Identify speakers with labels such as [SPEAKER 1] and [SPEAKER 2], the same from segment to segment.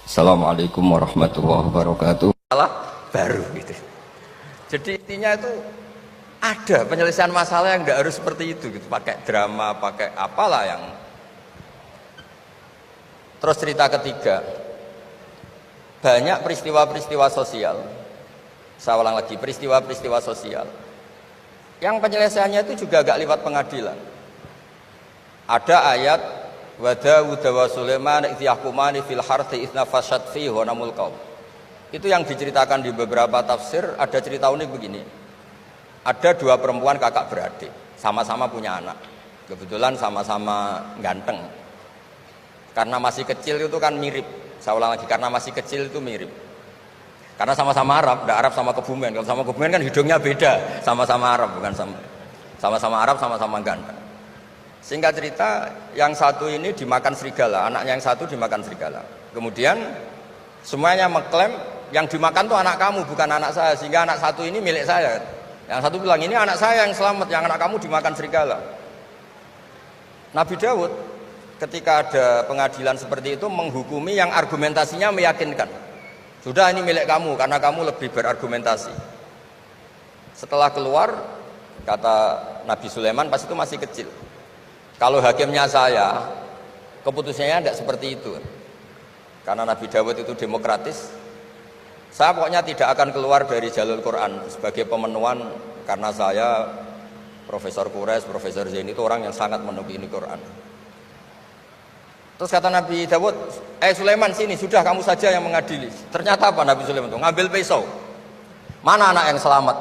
[SPEAKER 1] Assalamualaikum warahmatullahi wabarakatuh.
[SPEAKER 2] Masalah baru gitu. Jadi intinya itu ada penyelesaian masalah yang nggak harus seperti itu gitu, pakai drama, pakai apalah yang. Terus cerita ketiga, banyak peristiwa-peristiwa sosial. Saya ulang lagi, peristiwa-peristiwa sosial yang penyelesaiannya itu juga agak lewat pengadilan. Ada ayat wa Daud wa Sulaiman idh yahkumani fil harthi idh nafashat fihi wa namul qaum. Itu yang diceritakan di beberapa tafsir. Ada cerita unik begini. Ada dua perempuan kakak beradik, sama-sama punya anak. Kebetulan sama-sama ganteng. Karena masih kecil itu kan mirip. Saya ulang lagi, karena masih kecil itu mirip. Karena sama-sama Arab, ada Arab sama Kebumen. Kalau sama Kebumen kan hidungnya beda, sama-sama Arab, bukan sama-sama Arab, sama-sama ganteng. Singkat cerita, yang satu ini dimakan serigala, anaknya yang satu dimakan serigala. Kemudian semuanya mengklaim yang dimakan tuh anak kamu, bukan anak saya, sehingga anak satu ini milik saya. Yang satu bilang, ini anak saya yang selamat, yang anak kamu dimakan serigala. Nabi Daud ketika ada pengadilan seperti itu menghukumi yang argumentasinya meyakinkan. Sudah, ini milik kamu karena kamu lebih berargumentasi. Setelah keluar, kata Nabi Sulaiman, pas itu masih kecil, kalau hakimnya saya, keputusannya tidak seperti itu. Karena Nabi Dawud itu demokratis. Saya pokoknya tidak akan keluar dari jalur Quran sebagai pemenuhan, karena saya Profesor Quraisy, Profesor Zain itu orang yang sangat menekuni Quran. Terus kata Nabi Dawud, Sulaiman sini, sudah kamu saja yang mengadili. Ternyata apa Nabi Sulaiman itu? Ngambil pisau. Mana anak yang selamat?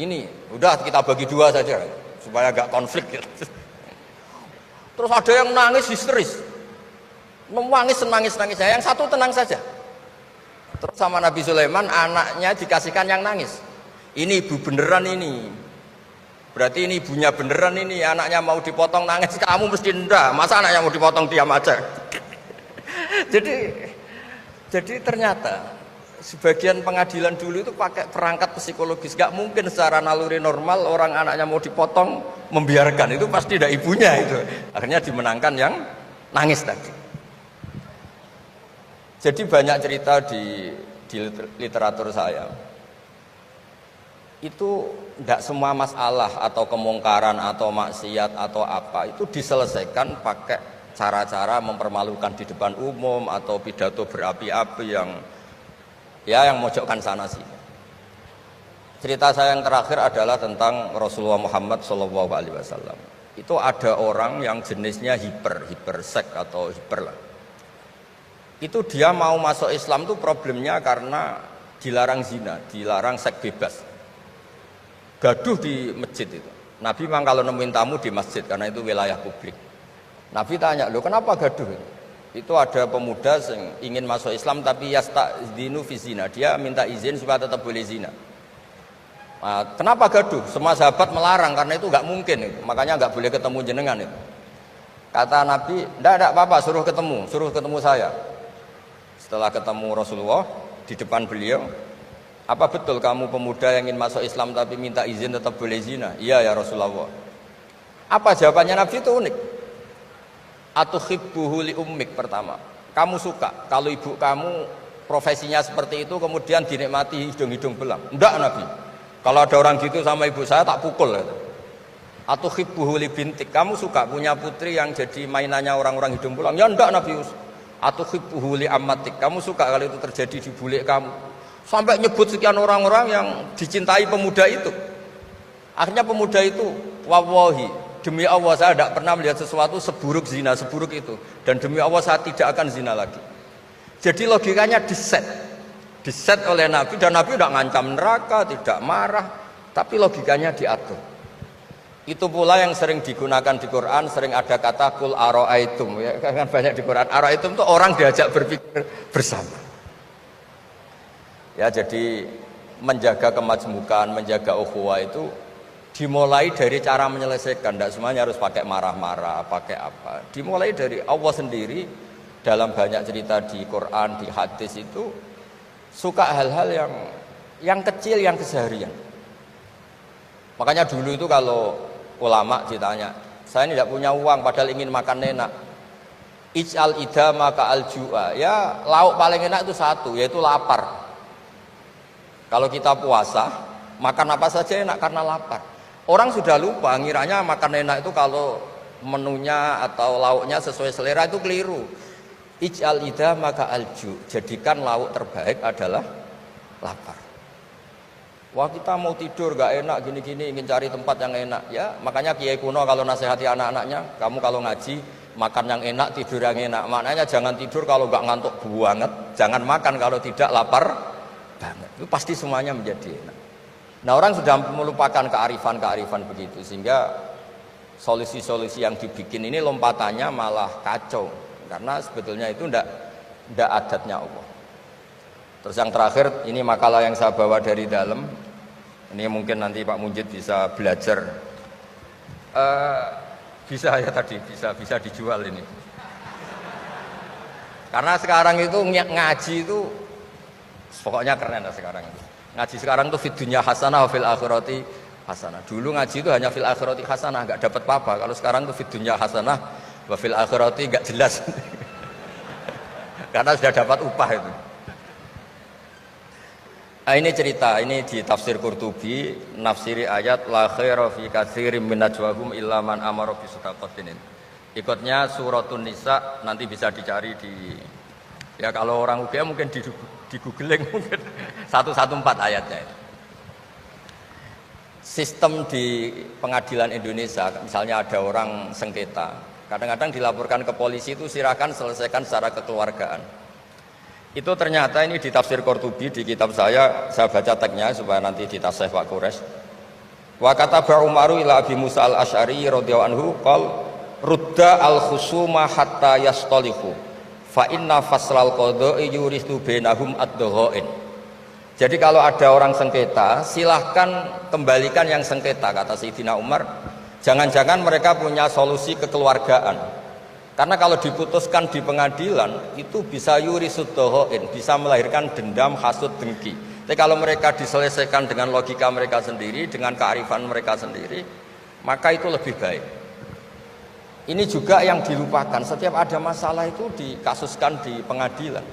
[SPEAKER 2] Ini, udah kita bagi dua saja supaya agak konflik gitu. Terus ada yang nangis histeris, menangis nangis, yang satu tenang saja. Terus sama Nabi Sulaiman, anaknya dikasihkan yang nangis. Ini ibu beneran ini, berarti ini ibunya beneran ini, anaknya mau dipotong nangis, kamu mesti ndak, masa anaknya mau dipotong diam aja. jadi ternyata sebagian pengadilan dulu itu pakai perangkat psikologis. Gak mungkin secara naluri normal orang anaknya mau dipotong membiarkan, itu pasti tidak ibunya itu. Akhirnya dimenangkan yang nangis tadi. Jadi banyak cerita di literatur saya. Itu tidak semua masalah atau kemungkaran atau maksiat atau apa itu diselesaikan pakai cara-cara mempermalukan di depan umum atau pidato berapi-api yang mojokkan sana sini. Cerita saya yang terakhir adalah tentang Rasulullah Muhammad SAW. Itu ada orang yang jenisnya hipersek atau hiper lah. Itu dia mau masuk Islam tuh problemnya karena dilarang zina, dilarang seks bebas. Gaduh di masjid itu. Nabi memang kalau nemuin tamu di masjid karena itu wilayah publik. Nabi tanya, "Loh, kenapa gaduh?" Itu ada pemuda yang ingin masuk Islam tapi yasta'dzinu fi zina. Dia minta izin supaya tetap boleh zina. Nah, kenapa gaduh? Semua sahabat melarang karena itu nggak mungkin itu. Makanya nggak boleh ketemu jenengan itu. Kata Nabi, "Enggak apa-apa, suruh ketemu saya." Setelah ketemu Rasulullah di depan beliau, "Apa betul kamu pemuda yang ingin masuk Islam tapi minta izin tetap boleh zina?" "Iya ya Rasulullah." Apa jawabannya Nabi itu unik. Atuhibbuhu li ummik, pertama, kamu suka kalau ibu kamu profesinya seperti itu kemudian dinikmati hidung-hidung belang? Enggak Nabi, kalau ada orang gitu sama ibu saya tak pukul. Atuhibbuhu li bintik, kamu suka punya putri yang jadi mainannya orang-orang hidung belang? Ya enggak Nabi. Atuhibbuhu li ammatik, kamu suka kalau itu terjadi di bule kamu? Sampai nyebut sekian orang-orang yang dicintai pemuda itu. Akhirnya pemuda itu, wallahi, demi Allah saya tidak pernah melihat sesuatu seburuk zina, seburuk itu. Dan demi Allah saya tidak akan zina lagi. Jadi logikanya diset oleh Nabi. Dan Nabi tidak ngancam neraka, tidak marah, tapi logikanya diatur. Itu pula yang sering digunakan di Quran, sering ada kata kul aro'aitum, ya kan banyak di Quran. Aro'aitum itu orang diajak berpikir bersama. Ya, jadi menjaga kemajmukan, menjaga ukhuwah itu dimulai dari cara menyelesaikan. Tidak semuanya harus pakai marah-marah, pakai apa. Dimulai dari Allah sendiri. Dalam banyak cerita di Quran, di hadis itu suka hal-hal yang kecil, yang keseharian. Makanya dulu itu kalau ulama ditanya, saya ini tidak punya uang padahal ingin makan enak, Ij'al idama ka'al ju'a. Ya, lauk paling enak itu satu, yaitu lapar. Kalau kita puasa, makan apa saja enak karena lapar. Orang sudah lupa, ngiranya makan enak itu kalau menunya atau lauknya sesuai selera, itu keliru. Ij'al idama ka'al ju'. Jadikan lauk terbaik adalah lapar. Wah, kita mau tidur gak enak gini-gini, ingin cari tempat yang enak. Ya, makanya Kiai kuno kalau nasihati anak-anaknya, kamu kalau ngaji makan yang enak, tidur yang enak. Maknanya jangan tidur kalau gak ngantuk banget, jangan makan kalau tidak lapar banget. Itu pasti semuanya menjadi enak. Nah, orang sudah melupakan kearifan-kearifan begitu, sehingga solusi-solusi yang dibikin ini lompatannya malah kacau, karena sebetulnya itu ndak adatnya Allah. Terus yang terakhir, ini makalah yang saya bawa dari dalam. Ini mungkin nanti Pak Munjid bisa belajar. Bisa ya tadi, bisa dijual ini. Karena sekarang itu ngaji itu pokoknya keren lah sekarang itu. Ngaji sekarang tuh fid dunya hasanah wa fil akhirati hasanah. Dulu ngaji itu hanya fil akhirati hasanah, enggak dapat apa-apa. Kalau sekarang tuh fid dunya hasanah wa fil akhirati enggak jelas. Karena sudah dapat upah itu. Nah, ini cerita, ini di tafsir Qurtubi, nafsiri ayat la khaira fi katsirin min najwahum illa man amara bi shadaqatin. Ikutnya suratun Nisa, nanti bisa dicari di, ya kalau orang UGM mungkin di googling mungkin 114 ayatnya itu. Sistem di pengadilan Indonesia, misalnya ada orang sengketa, kadang-kadang dilaporkan ke polisi itu silakan selesaikan secara kekeluargaan. Itu ternyata ini di tafsir Qurtubi di kitab saya baca teksnya supaya nanti ditafsir Pak Quraisy. Wa kataba Umaru ila Abi Musa al-Asy'ari radhiyallahu anhu qal rudda al-khusuma hatta yastalihu fa inna faslal qada'i yurithu bainahum ad-daghain. Jadi kalau ada orang sengketa, silahkan kembalikan yang sengketa, kata Sayyidina Umar. Jangan-jangan mereka punya solusi kekeluargaan. Karena kalau diputuskan di pengadilan itu bisa yurisuddohoin, bisa melahirkan dendam, hasud, dengki. Tapi kalau mereka diselesaikan dengan logika mereka sendiri, dengan kearifan mereka sendiri, maka itu lebih baik. Ini juga yang dilupakan. Setiap ada masalah itu dikasuskan di pengadilan.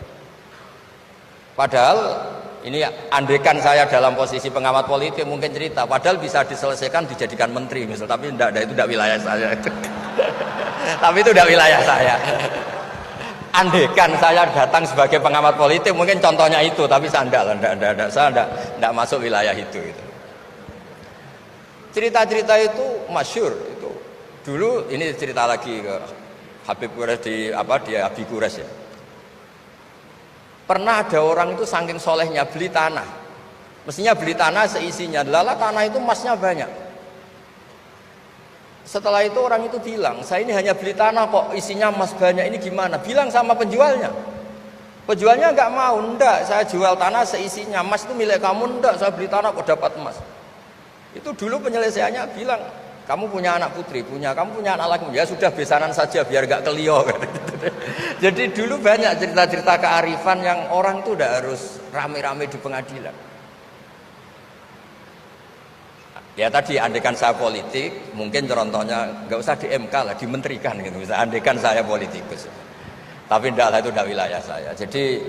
[SPEAKER 2] Padahal ini andaikan saya dalam posisi pengamat politik mungkin cerita, padahal bisa diselesaikan dijadikan menteri misal, tapi itu tidak wilayah saya. Tapi itu udah wilayah saya. Andaikan saya datang sebagai pengamat politik mungkin contohnya itu, tapi saya tidak masuk wilayah itu. Cerita-cerita itu masyhur itu. Dulu ini cerita lagi ke Habib Quraisy di Abi Quraisy ya. Pernah ada orang itu saking solehnya beli tanah. Mestinya beli tanah seisinya, lala tanah itu emasnya banyak. Setelah itu orang itu bilang, saya ini hanya beli tanah kok isinya emas banyak, ini gimana? Bilang sama penjualnya. Penjualnya nggak mau, enggak, saya jual tanah seisinya, emas itu milik kamu, enggak, saya beli tanah kok dapat emas. Itu dulu penyelesaiannya bilang, kamu punya anak putri, kamu punya anak laki, ya sudah besanan saja biar nggak kelio. Jadi dulu banyak cerita-cerita kearifan yang orang itu udah harus rame-rame di pengadilan. Ya tadi andaikan saya politik, mungkin contohnya nggak usah di MK lah, dimenterikan gitu. Bisa andaikan saya politikus. Tapi tidak, itu tidak wilayah saya. Jadi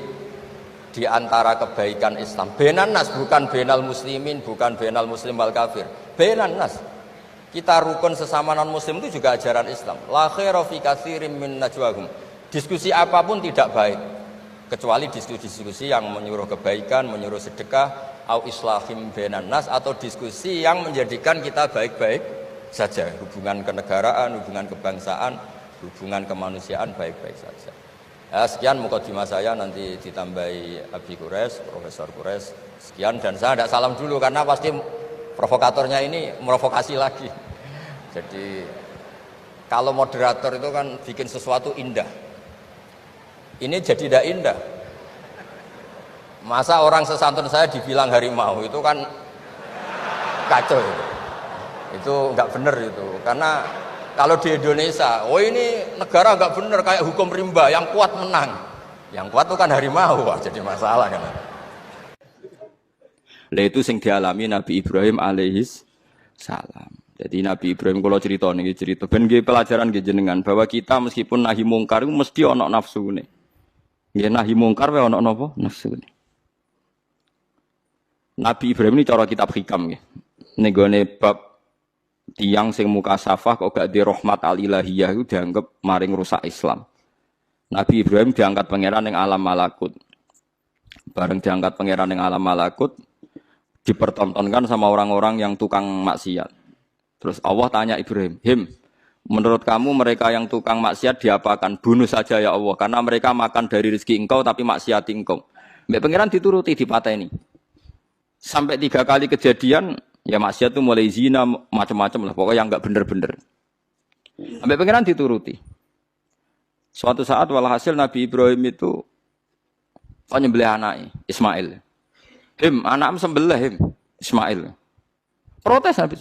[SPEAKER 2] di antara kebaikan Islam, benan nas, bukan benal muslimin, bukan benal muslim wal kafir. Benan nas. Kita rukun sesama non muslim itu juga ajaran Islam. La khaira fi katsirin min najwahum. Diskusi apapun tidak baik kecuali diskusi-diskusi yang menyuruh kebaikan, menyuruh sedekah, au islahim bainan nas, atau diskusi yang menjadikan kita baik-baik saja, hubungan kenegaraan, hubungan kebangsaan, hubungan kemanusiaan baik-baik saja. Ya, sekian mukadimah saya, nanti ditambahi Abi Quraisy, Profesor Quraisy. Sekian, dan saya tidak salam dulu karena pasti provokatornya ini merovokasi lagi. Jadi kalau moderator itu kan bikin sesuatu indah. Ini jadi tidak indah. Masa orang sesantun saya dibilang harimau, itu kan kacau itu. Itu nggak benar itu. Karena kalau di Indonesia, oh ini negara nggak benar, kayak hukum rimba, yang kuat menang. Yang kuat itu kan harimau, wah, jadi masalah kan.
[SPEAKER 1] Lah itu sing dialami Nabi Ibrahim alaihis salam. Jadi Nabi Ibrahim kalau cerita nih cerita ben nggih pelajaran nggih jenengan bahwa kita meskipun nahi mungkar itu mesti ana nafsune. Nggih nahi mungkar wae ana napa? Nafsune. Nabi Ibrahim ini cara kitab hikam nggih. Ning gone bab tiyang sing mukasafah kok gak di rahmat al-ilahiyah itu dianggap maring rusak Islam. Nabi Ibrahim diangkat pangeran ning alam malakut. Bareng diangkat pangeran ning alam malakut dipertontonkan sama orang-orang yang tukang maksiat. Terus Allah tanya Ibrahim, menurut kamu mereka yang tukang maksiat diapakan? Bunuh saja ya Allah, karena mereka makan dari rezeki engkau tapi maksiati engkau. Mbak pangeran dituruti dipateni. Sampai 3 kali kejadian, ya maksiat itu mulai zina macam-macam lah, pokoknya yang enggak bener-bener. Mbak pangeran dituruti. Suatu saat walhasil Nabi Ibrahim itu nyembelih anaknya Ismail. Anakmu sembelih Ismail. Protes habis.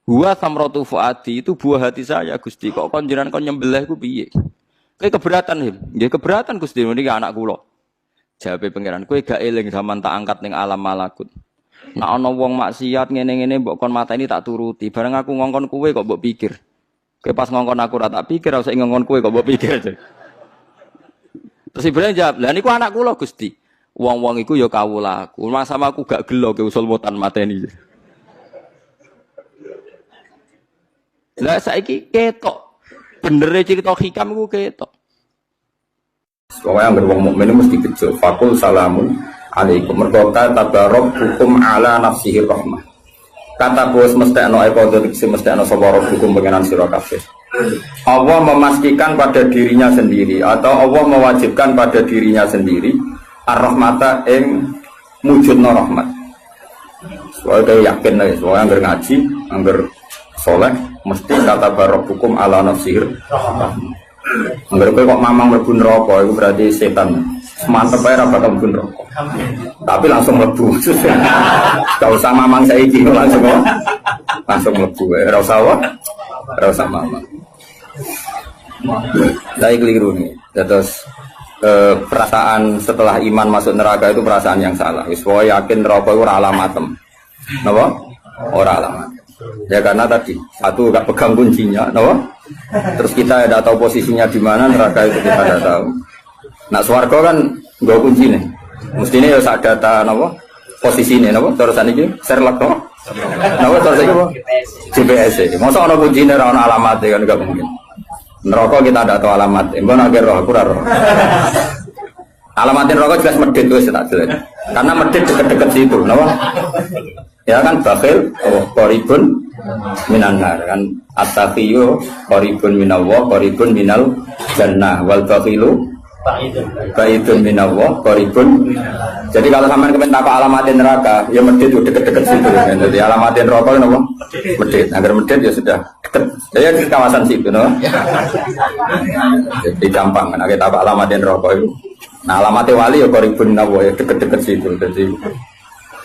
[SPEAKER 1] Huwa samratu fuadi itu buah hati saya Gusti. Kok kon jenengan kon nyembelih ku piye? Kowe keberatan nggih keberatan Gusti niki anak kula. Jawabe pangeran, kowe gak eling zaman tak angkat ning alam malakut. Nek ana wong maksiat ngene-ngene mbok kon mateni tak turuti. Bareng aku ngongkon kowe kok mbok pikir. Kowe pas ngongkon aku ora tak pikir, ora usah ngongkon kowe kok mbok pikir aja. Terus Ibrahim jawab, "Lah niku anak kula Gusti." Wong-wong iku ya kawulaku. Masa aku gak gelo ke usul mutan mateni. Lah saiki ketok. Bener cerita hikam iku ketok.
[SPEAKER 3] Pokoknya yang berwong mukmin mesti bejo. Fakul salamun alaikum. Mergo tabarok hukum ala nafsihi rahmah. Kata bos mesti ana eko dadi mesti ana sapa hukum pengenan sira kabeh. Allah memastikan pada dirinya sendiri atau Allah mewajibkan pada dirinya sendiri ar-rahmata ing mujudna rahmat. Soalnya yakin nih, soalnya anggar ngaji, anggar soleh mesti kata barok hukum ala nafsir. Anggar kowe kok mamang mlebu neraka itu berarti setan. Mantep ae ra bakal mlebu neraka. Tapi langsung mlebu. Gak usah mamang saiki langsung mlebu. Ora usah apa? Ora usah mamang. Lah iki keliru nih. Terus perasaan setelah iman masuk neraka itu perasaan yang salah. Wis wae yakin neraka itu ora alamatem. Napa? Ora alamat. Ya karena tadi satu gak pegang kuncinya, napa? Terus kita tidak tahu posisinya di mana neraka itu kita tidak tahu. Nah swarga kan nggo kuncine. Mestine ya sak data napa? Posisine napa? Terus niki Sherlock napa? Napa terus iki apa? GPS. Mosok ana kuncine ora ana alamate kan gak mungkin. Neraka kita tidak tahu alamat. Mbon akhir roh aku ora roh. Alamatin rokok jelas medit wis tak jelas. Karena medit deket-deket situ, napa? Ya kan bakhil qaribun minanar kan at-taqiyyu qaribun minallah qaribun minal jannah wal bakhilu baidun minallah qaribun. Jadi kalau sampean kepen takok alamatin neraka, ya medit deket-deket situ kan. Jadi alamatin rokok napa? Medit. Agar medit ya sudah deket. Ya di kawasan situ, napa? Jadi gampang kan kita takok alamatin rokok itu. Nah alamatnya wali ya qaribun minallah ya deket-deket situ.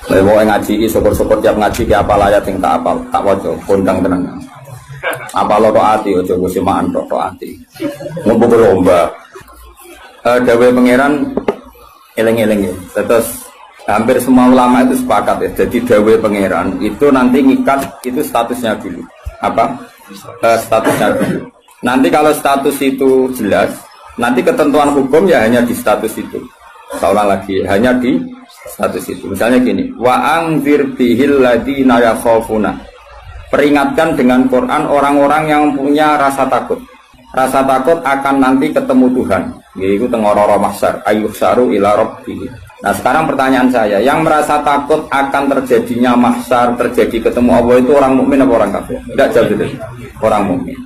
[SPEAKER 3] Jadi mau ngaji, syukur-syukur tiap ngaji ke apa layat yang tak apal, tak wajah, kondang tenang. Apa lo hati, coba simaan roh hati. Ngumpul lomba. Dawe pangeran, eleng-eleng ya. Terus hampir semua ulama itu sepakat ya. Jadi dawe pangeran itu nanti ngikat itu statusnya dulu. Apa? Statusnya dulu. Nanti kalau status itu jelas, nanti ketentuan hukum ya hanya di status itu. Seolah lagi hanya di status itu. Misalnya gini, wa anzir bihil ladina yakhafuna. Peringatkan dengan Quran orang-orang yang punya rasa takut. Rasa takut akan nanti ketemu Tuhan. Yaitu tengororo mahsyar, ayyuhsaru ila rabbih. Nah, sekarang pertanyaan saya, yang merasa takut akan terjadinya mahsyar, terjadi ketemu Allah itu orang mukmin apa orang kafir? Enggak jauh itu. Orang mukmin.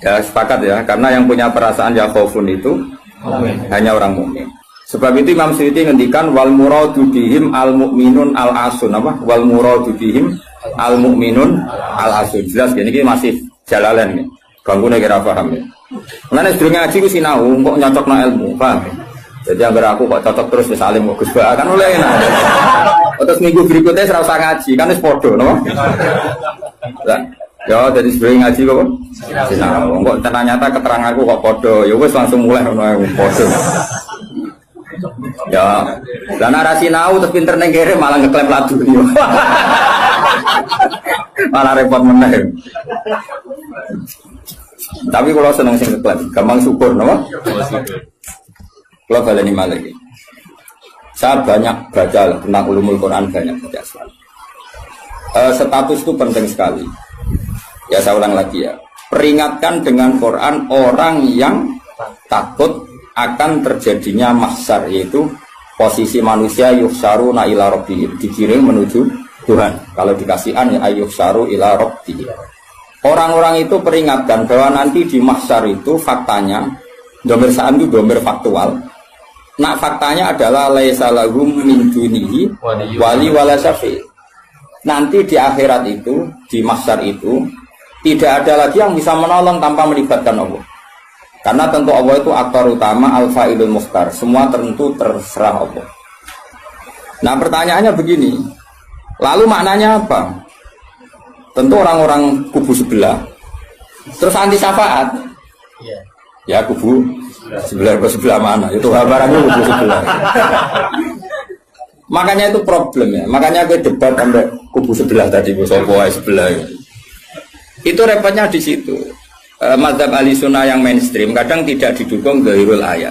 [SPEAKER 3] Ya, sepakat ya, karena yang punya perasaan yakhafun itu hanya orang mukmin. Sebab itu Imam Suyuti ngendikan wal muradu bihim al mukminun al asun apa? Wal muradu bihim al mukminun al asun. Jelas ya ini masih jalalan nih. Bangkune kira paham ya. Mulane sedurunge ngaji ku sinau kok nyocokno ilmu, paham ya? Jadi agar aku kok cocok terus wis alim kok Gus Ba kan oleh enak. Terus minggu berikutnya ora usah ngaji, kan wis padha napa? Lah, ya jadi sedurunge ngaji kok sinau. Kok ternyata keteranganku kok padha, ya wis langsung mulai ngono padha. Ya, dan narasi nau terus pinter neng kere malah ngeklaim ladu. Malah repot meneh. Tapi kalau seneng sing keklaim, gampang syukur, napa? Kalau baleni malih. Saya banyak baca tentang ulumul Quran, banyak baca selalu. Status itu penting sekali. Ya saya ulang lagi ya. Peringatkan dengan Quran orang yang takut akan terjadinya mahsyar, yaitu posisi manusia yuhsaruna ila rabbihim, digiring menuju Tuhan. Kalau dikasih an ya yuhsaru ila rabbihim. Orang-orang itu peringatkan bahwa nanti di mahsyar itu faktanya domir sa'an itu domir faktual. Nah faktanya adalah laisa lahum min dunihi wali wala syafi'. Nanti di akhirat itu, di mahsyar itu tidak ada lagi yang bisa menolong tanpa melibatkan Allah. Karena tentu Allah itu aktor utama al-fa'ilul mukhtar. Semua tentu terserah Allah. Nah pertanyaannya begini. Lalu maknanya apa? Tentu orang-orang kubu sebelah. Terus anti syafaat. Ya kubu sebelah mana? Itu kabarannya kubu sebelah. Makanya itu problem ya. Makanya gue debat sampai kubu sebelah tadi. Sopoai sebelah. Itu repotnya di situ. Mazhab ahli sunnah yang mainstream kadang tidak didukung zahirul ayat,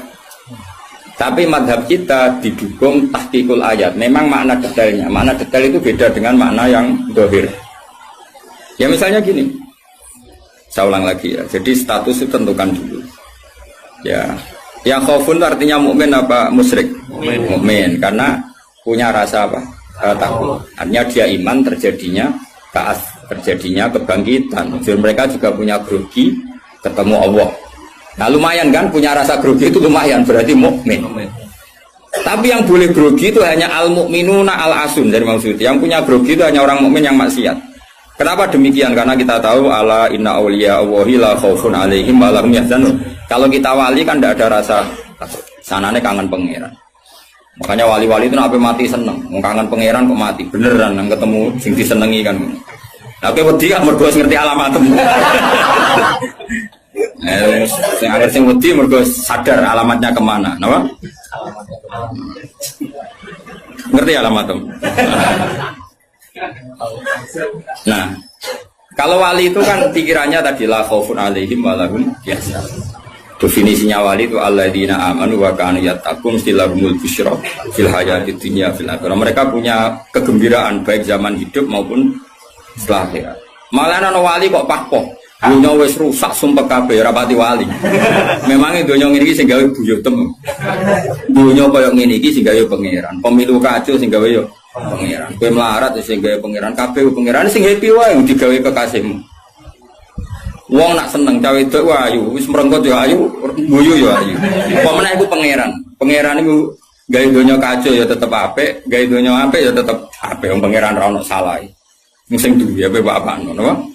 [SPEAKER 3] tapi mazhab kita didukung tahqiqul ayat. Memang makna detailnya, makna detail itu beda dengan makna yang zahir. Ya misalnya gini, saya ulang lagi ya. Jadi status itu tentukan dulu. Ya, yang khaufun artinya mukmin apa musyrik? Mukmin, karena punya rasa apa? Takut. Artinya dia iman terjadinya taat, terjadinya kebangkitan. Jadi mereka juga punya grogi ketemu Allah. Nah lumayan kan punya rasa grogi itu lumayan, berarti mukmin. Tapi yang boleh grogi itu hanya al-mukminuna al-asun dari maksud. Yang punya grogi itu hanya orang mukmin yang maksiat. Kenapa demikian? Karena kita tahu ala inna awliya Allahi la khaufun alaihim wa lahum yahzanun. Kalau kita wali kan tidak ada rasa takut. Sanane kangen pangeran. Makanya wali-wali itu sampai mati seneng, kangen pangeran kok mati beneran yang ketemu sing disenengi kan. Oke, wedi kan mergo ngerti alamatmu. Sing akhir sing wedi mergo sadar alamatnya kemana, napa? Ngerti alamatmu. Nah, kalau wali itu kan pikirannya tadi la khaufun alaihim wa lahum yahzanun. Definisinya wali itu alladzina amanu wa kanu yattaqun lahumul busyra fil hayatid dunya fil akhirah. Mereka punya kegembiraan baik zaman hidup maupun setelah akhirat. Malah ana wali kok pahpoh. Dunya wis rusak sumpek kabeh rapati wali. Memangnya dunya ngene iki sing gawe buyutem. Dunya koyo ngene iki sing gawe pangeran. Pemilu kacau sing gawe yo pangeran. Kowe melarat sing gawe pangeran, kabeh pangeran sing happy wae digawe kekasihmu. Wong nak seneng cawe wedok ayu, wis merengkot yo ayu, guyu yo ayu. Apa meneh iku pangeran. Pangeran iku gawe donya kacau ya tetep apik, gawe donya apik ya tetep apik. Wong pangeran ra ono salah. Sing duwe ape bapak ngono.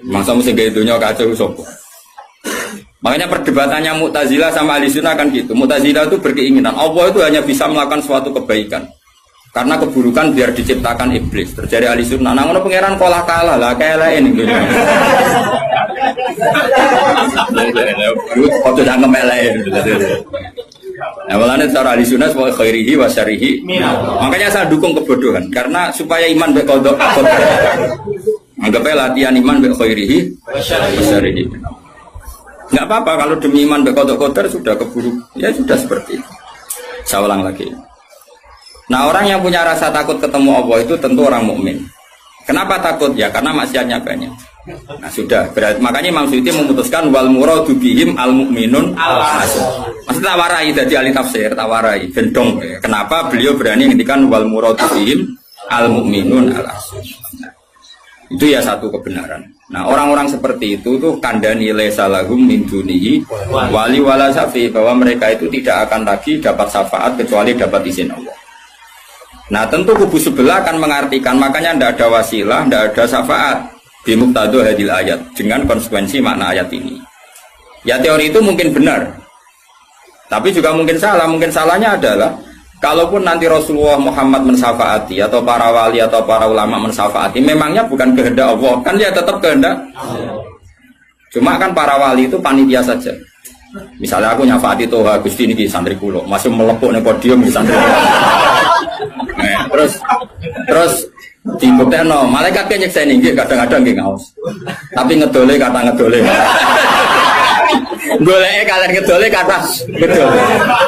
[SPEAKER 3] Masa mesti gawe donya kacau sapa? Makanya perdebatannya Mu'tazilah sama Ahlussunnah kan gitu. Mu'tazilah itu berkeinginan Allah itu hanya bisa melakukan suatu kebaikan. Karena keburukan biar diciptakan iblis. Terjadi Ahlussunnah. Nah ngono pangeran kalah lah kaelain gitu. Foto jangan melain. Nah, malahnya cara Ahlussunnah sebagai khairihi wa syarihi. Makanya saya dukung kebodohan karena supaya iman be kodok. Anggapnya latihan iman be khairihi wa syarihi. Enggak apa-apa kalau demi iman be kodok-kodok sudah keburu. Ya sudah seperti itu. Saya ulang lagi. Nah, orang yang punya rasa takut ketemu Allah itu tentu orang mukmin. Kenapa takut? Ya karena maksiatnya banyak. Nah sudah, berarti makanya Imam Suyuti memutuskan wal muradu bihim al mukminun al asun. Maksudnya tawarai dari ahli tafsir, tawarai gendong. Kenapa beliau berani ngendikan wal muradu bihim al mukminun al asun? Nah, itu ya satu kebenaran. Nah orang-orang seperti itu tuh kandani laisa lahum min dunihi wali wala syafi, bahwa mereka itu tidak akan lagi dapat syafaat kecuali dapat izin Allah. Nah tentu kubu sebelah akan mengartikan, makanya tidak ada wasilah, tidak ada syafaat bimuqtadu hadil ayat, dengan konsekuensi makna ayat ini. Ya teori itu mungkin benar, tapi juga mungkin salah. Mungkin salahnya adalah kalaupun nanti Rasulullah Muhammad mensyafaati atau para wali atau para ulama mensyafaati, memangnya bukan kehendak Allah, kan dia tetap kehendak. Cuma kan para wali itu panitia saja. Misalnya aku nyafaati Toha Gusti niki santri kulo, masih melepuk ning podium di santri. Nah, terus Dibuktekno, malaikat ki nyekseni nggih kadang-kadang nggih ngaos. Tapi ngedole kata ngedole. Goleke kalian ngedole kata ngedole.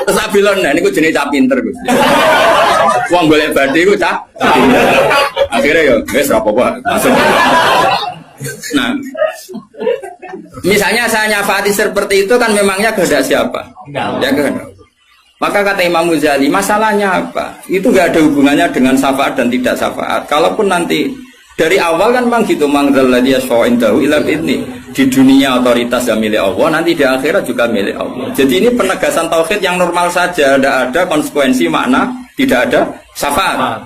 [SPEAKER 3] Terus abilon nah niku jenenge cah pinter Gus. Wong golek badhe iku cah pinter. Akhire yo wis ora apa-apa langsung. Nah, misalnya saya nyafati seperti itu kan memangnya kehendak siapa? Ya kehendak. Maka kata Imam Ghazali, masalahnya apa? Itu nggak ada hubungannya dengan syafaat dan tidak syafaat. Kalaupun nanti dari awal kan memang gitu, mangdalladzi yashfa'indahu illa bi'idznih. Di dunia otoritas yang milik Allah, nanti di akhirat juga milik Allah. Jadi ini penegasan tauhid yang normal saja, tidak ada konsekuensi makna, tidak ada syafaat.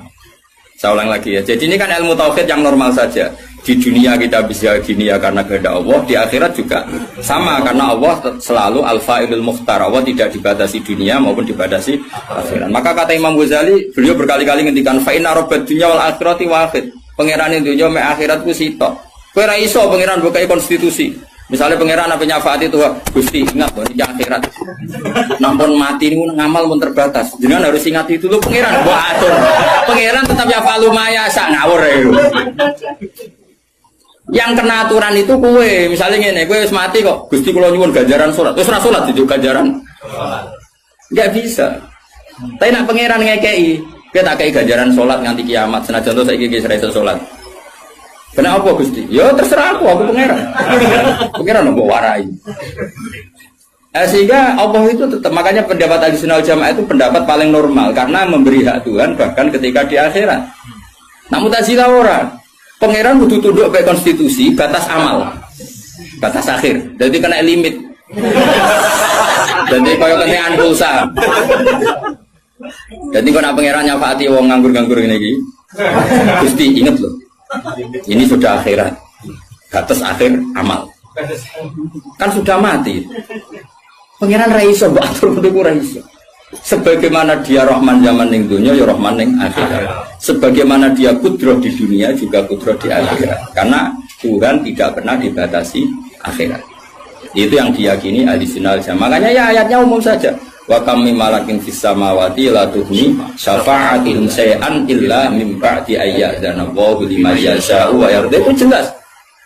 [SPEAKER 3] Saya ulang lagi ya. Jadi ini kan ilmu tauhid yang normal saja. Di dunia kita bisa gini ya karena kehendak Allah, di akhirat juga sama karena Allah selalu al-fa'ilul mukhtar. Allah tidak dibatasi dunia maupun dibatasi akhirat. Maka kata Imam Ghazali, beliau berkali-kali ngendikan fa inna rabbad dunya wal akhirati wahid. Pangeran dunya mek akhirat ku sitok. Kowe ora iso pangeran bukai konstitusi. Misalnya pangeran apa nyafaati itu, Gusti ingat loh ini akhirat. Nampun mati ini ngamal pun terbatas. Jangan harus ingat itu loh pangeran. Buat atur. Pangeran tetap ya falu maya sak ngawur ya. Yang kena aturan itu kue, misalnya gini, kue wis mati kok, Gusti kula nyuwun ganjaran sholat, terus sholat itu ganjaran, nggak bisa. Tapi nak pangeran ngekei, kita kei ganjaran sholat nganti kiamat, senajan tuh saya gigi serai sholat. Kenapa Gusti? Ya terserah aku pangeran. Pangeran nggak warai. Sehingga Allah itu tetap, makanya pendapat Ahlussunnah wal Jamaah itu pendapat paling normal karena memberi hak Tuhan bahkan ketika di akhirat. Namun Mu'tazilah orang. Pangeran butuh tunduk ke konstitusi, batas amal, batas akhir. Jadi kena limit. Jadi kaya kenaan pulsa. Jadi kalau pangeran nyafaati wong nganggur-nganggur ini lagi, Gusti ingat loh, ini sudah akhirat, batas akhir amal. Kan sudah mati. Pangeran raiso, batur untuk raiso. Sebagaimana dia Rahman zaman ning dunia, ya Rahman ning akhirat. Sebagaimana dia kudroh di dunia, juga kudroh di akhirat. Karena Tuhan tidak pernah dibatasi akhirat. Itu yang diyakini Ahlussunnah wal Jamaah. Makanya ya ayatnya umum saja. Wa kam min malakin fis samawati la tuhni syafa'atihim syai'an illa min ba'di ayyadzana Allahu liman yasha'u wa yarda. Itu jelas.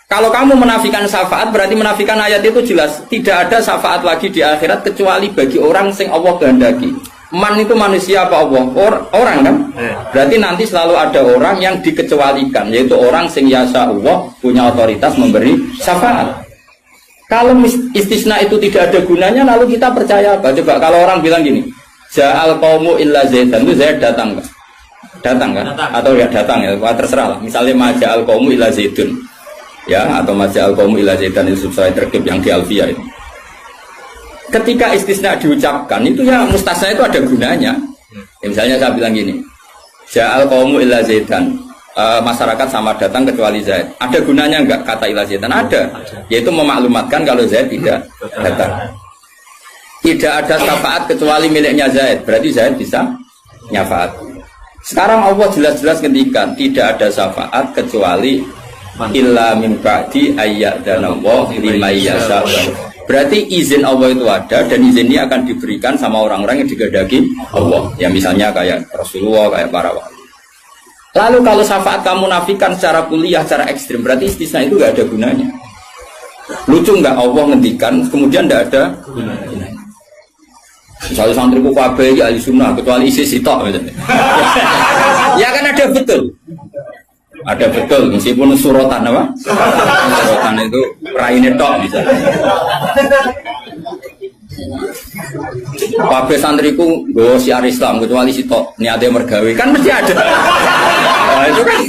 [SPEAKER 3] Kalau kamu menafikan syafaat berarti menafikan ayat itu jelas. Tidak ada syafaat lagi di akhirat kecuali bagi orang sing Allah kehendaki. Man itu manusia apa Allah? Orang kan? Berarti nanti selalu ada orang yang dikecualikan, yaitu orang sing yasa Allah punya otoritas memberi syafaat. Kalau istisna itu tidak ada gunanya, lalu kita percaya apa? Coba kalau orang bilang gini, Ja'al qaumu illa Zaidan, itu Zaid datang kan? Datang kan? Atau ya datang ya, terserah lah. Misalnya Maja'al qaumu illa Zaidun. Ya, atau Maja'al qaumu illa Zaidan itu subsai terkib yang di Alfiyah itu. Ketika istisna diucapkan itu ya mustasna itu ada gunanya. Ya, misalnya saya bilang gini, Ja'al qaumu illa Zaidan, masyarakat sama datang kecuali Zaid. Ada gunanya enggak kata illa Zaidan? Ada. Yaitu memaklumatkan kalau Zaid tidak datang. Tidak ada syafaat kecuali miliknya Zaid. Berarti Zaid bisa nyafaat. Sekarang Allah jelas-jelas ngendikan tidak ada syafaat kecuali illa min ba'di ayyadzanallahu liman yasha'u. Berarti izin Allah itu ada dan izin ini akan diberikan sama orang-orang yang digedaki Allah. Ya misalnya kayak Rasulullah, kayak para wali. Lalu kalau syafaat kamu nafikan secara kuliah, secara ekstrim, berarti istisna itu gak ada gunanya. Lucu nggak Allah ngendikan, kemudian tidak ada gunanya. Misalnya santriku kabeh ya ahli sunnah, kecuali isi sitok misalnya. Ya kan ada betul. Ada betul, meskipun suratan apa? Suratan itu raine tok misalnya. Kabeh santriku nggo siar Islam kecuali sitok niate mergawe kan mesti ada. Nah, itu kan.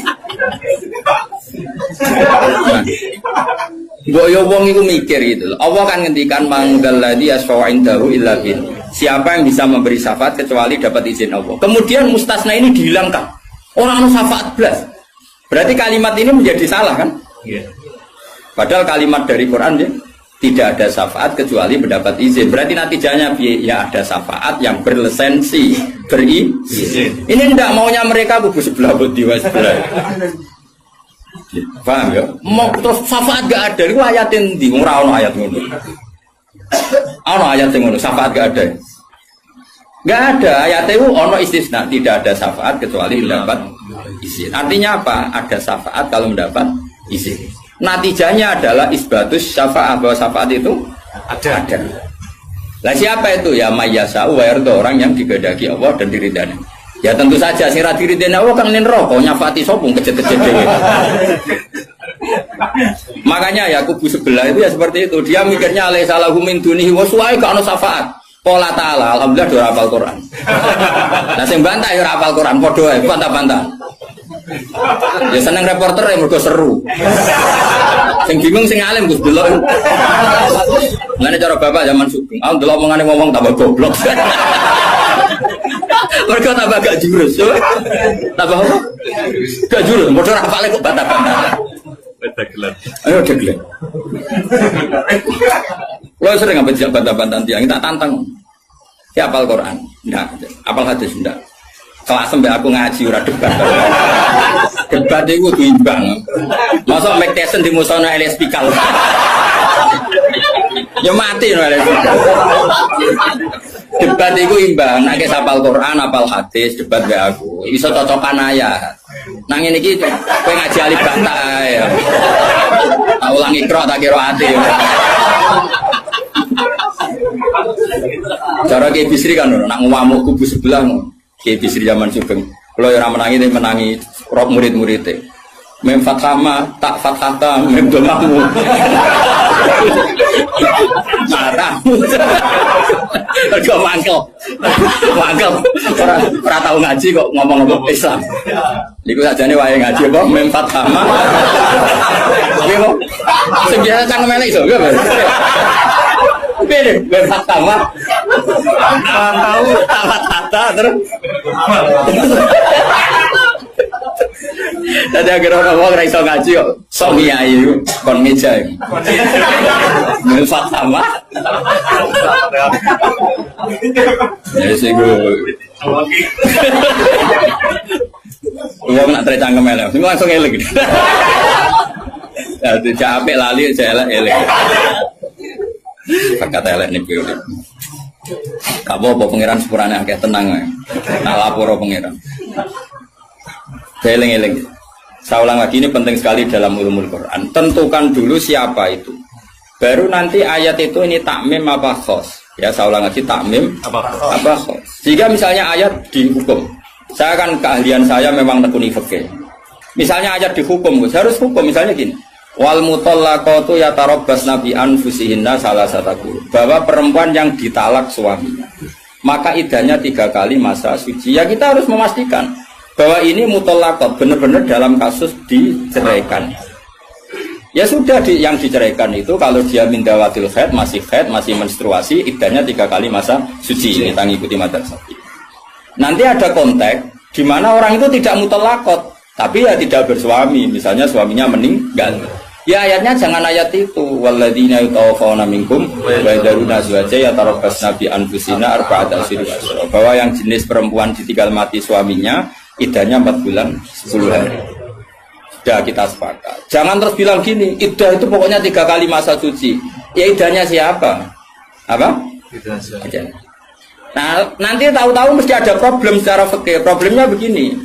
[SPEAKER 3] Mbok yo wong iku mikir gitu. Allah kan ngendikan mangdalladzi yashfa'u indahu illa bin. Siapa yang bisa memberi syafaat kecuali dapat izin Allah. Kemudian mustasna ini dihilangkan. Orang anu syafaat blas. Berarti kalimat ini menjadi salah kan? Iya. Padahal kalimat dari Quran ya, tidak ada syafaat kecuali mendapat izin. Berarti natijahnya ya ada syafaat yang berlisensi, berizin. Ini tidak maunya mereka kubu sebelah butiwa sebelah. Paham ya? Mau terus syafaat gak ada. Itu ayatin di ora ono ayat ngono. Ono ayat sing ngono, syafaat gak ada. Enggak ada, ayat itu ono istisna, tidak ada syafaat kecuali mendapat izin. Artinya apa? Ada syafaat kalau mendapat izin. Natijanya adalah isbatus syafaat, bahwa syafaat itu ada. Lah siapa itu? Ya mayyasa wa yarda, orang yang digedaki Allah dan diridani. Ya tentu saja sing ra diridani Allah kan neraka nyafati sopung kejet-kejet dhewe. Makanya ya kubu sebelah itu ya seperti itu. Dia mikirnya alai salahu min dunihi wa suai ka ono syafaat. Qala ta'ala alhamdulillah do hafal Quran. Nah sing bantah ya hafal Quran padha ae bantah-bantah. Ya seneng reporter yang mergo seru. Sing bingung sing alim Gus delok. Ngene cara bapak zaman Sugeng. Ah delok omongane ngomong tambah goblok. Mereka tambah gak jurus, coba. Tambah apa? Gak jurus, modal hafalnya kok bantah-bantah. Ayo degelan. Lo sering ngambil jawab bantah-bantah tiang, kita tantang. Ya hafal Quran, enggak. Hafal hadis, enggak. Kelas sampai aku ngaji ora debat. Debat itu imbang. Masa Mike Tyson di musono Elias Pikal. Ya mati no Elias Pikal. Debat itu imbang, nek hafal Quran, hafal hadis, debat be aku. Iso cocokan ayat. Nang ngene iki kowe ngaji alif bata ae. Tak ulangi ikra tak kira ati. Cara Kiai Bisri kan nak ngamuk kubu sebelah Kiai Bisri zaman Sugeng. Kalau yang menangi rok murid-muridnya. Mem fathama tak fathata mem domamu. Matamu. Kau mangkel. Ora tau ngaji kok ngomong-ngomong Islam. Iku sajane wae ngaji apa mem fathama. Piye kok? Sing biasa cangkem elek iso, enggak, Mas? Piye mem fathama? Tahu tak terus. Tadi akhirnya orang-orang iso ngaji kok sok ngiyai kon meja. Melfat sama. Ya sih gue. Gue nak tercangkem elek, semua langsung elek. Ya tu capek lali saya elek. Kata elek nih gue. Kamu apa pangeran sepurane akeh tenang ae. Tak lapor pangeran. Eleng-eleng. Saya ulang lagi, ini penting sekali dalam ulumul Quran. Tentukan dulu siapa itu. Baru nanti ayat itu ini takmim apa khos. Ya saya ulang lagi, takmim apa khos. Jika misalnya ayat dihukum, saya kan keahlian saya memang tekuni fikih. Misalnya ayat dihukum, harus hukum misalnya gini. Wal mutallaqatu yatarabbasna bi anfusihinna salasataku. Bahwa perempuan yang ditalak suaminya, maka idahnya 3 kali masa suci. Ya kita harus memastikan bahwa ini mutallaqat benar-benar dalam kasus diceraikan. Ya sudah yang diceraikan itu kalau dia mindawatil haid, masih menstruasi, idahnya 3 kali masa suci. Ini tang ikuti madzhab Syafi'i. Nanti ada konteks di mana orang itu tidak mutallaqat, tapi ya tidak bersuami, misalnya suaminya meninggal. Ya ayatnya jangan ayat itu. Walladzina yatawaffawna minkum wa yadharuna azwaja yatarabbasna bi anfusina arba'ata asyhur. Bahwa yang jenis perempuan ditinggal mati suaminya idahnya 4 bulan 10 hari. Sudah kita sepakat. Jangan terus bilang gini, idah itu pokoknya 3 kali masa suci. Ya idahnya siapa? Apa? Idahnya. Nah nanti tahu-tahu mesti ada problem secara fikih. Problemnya begini.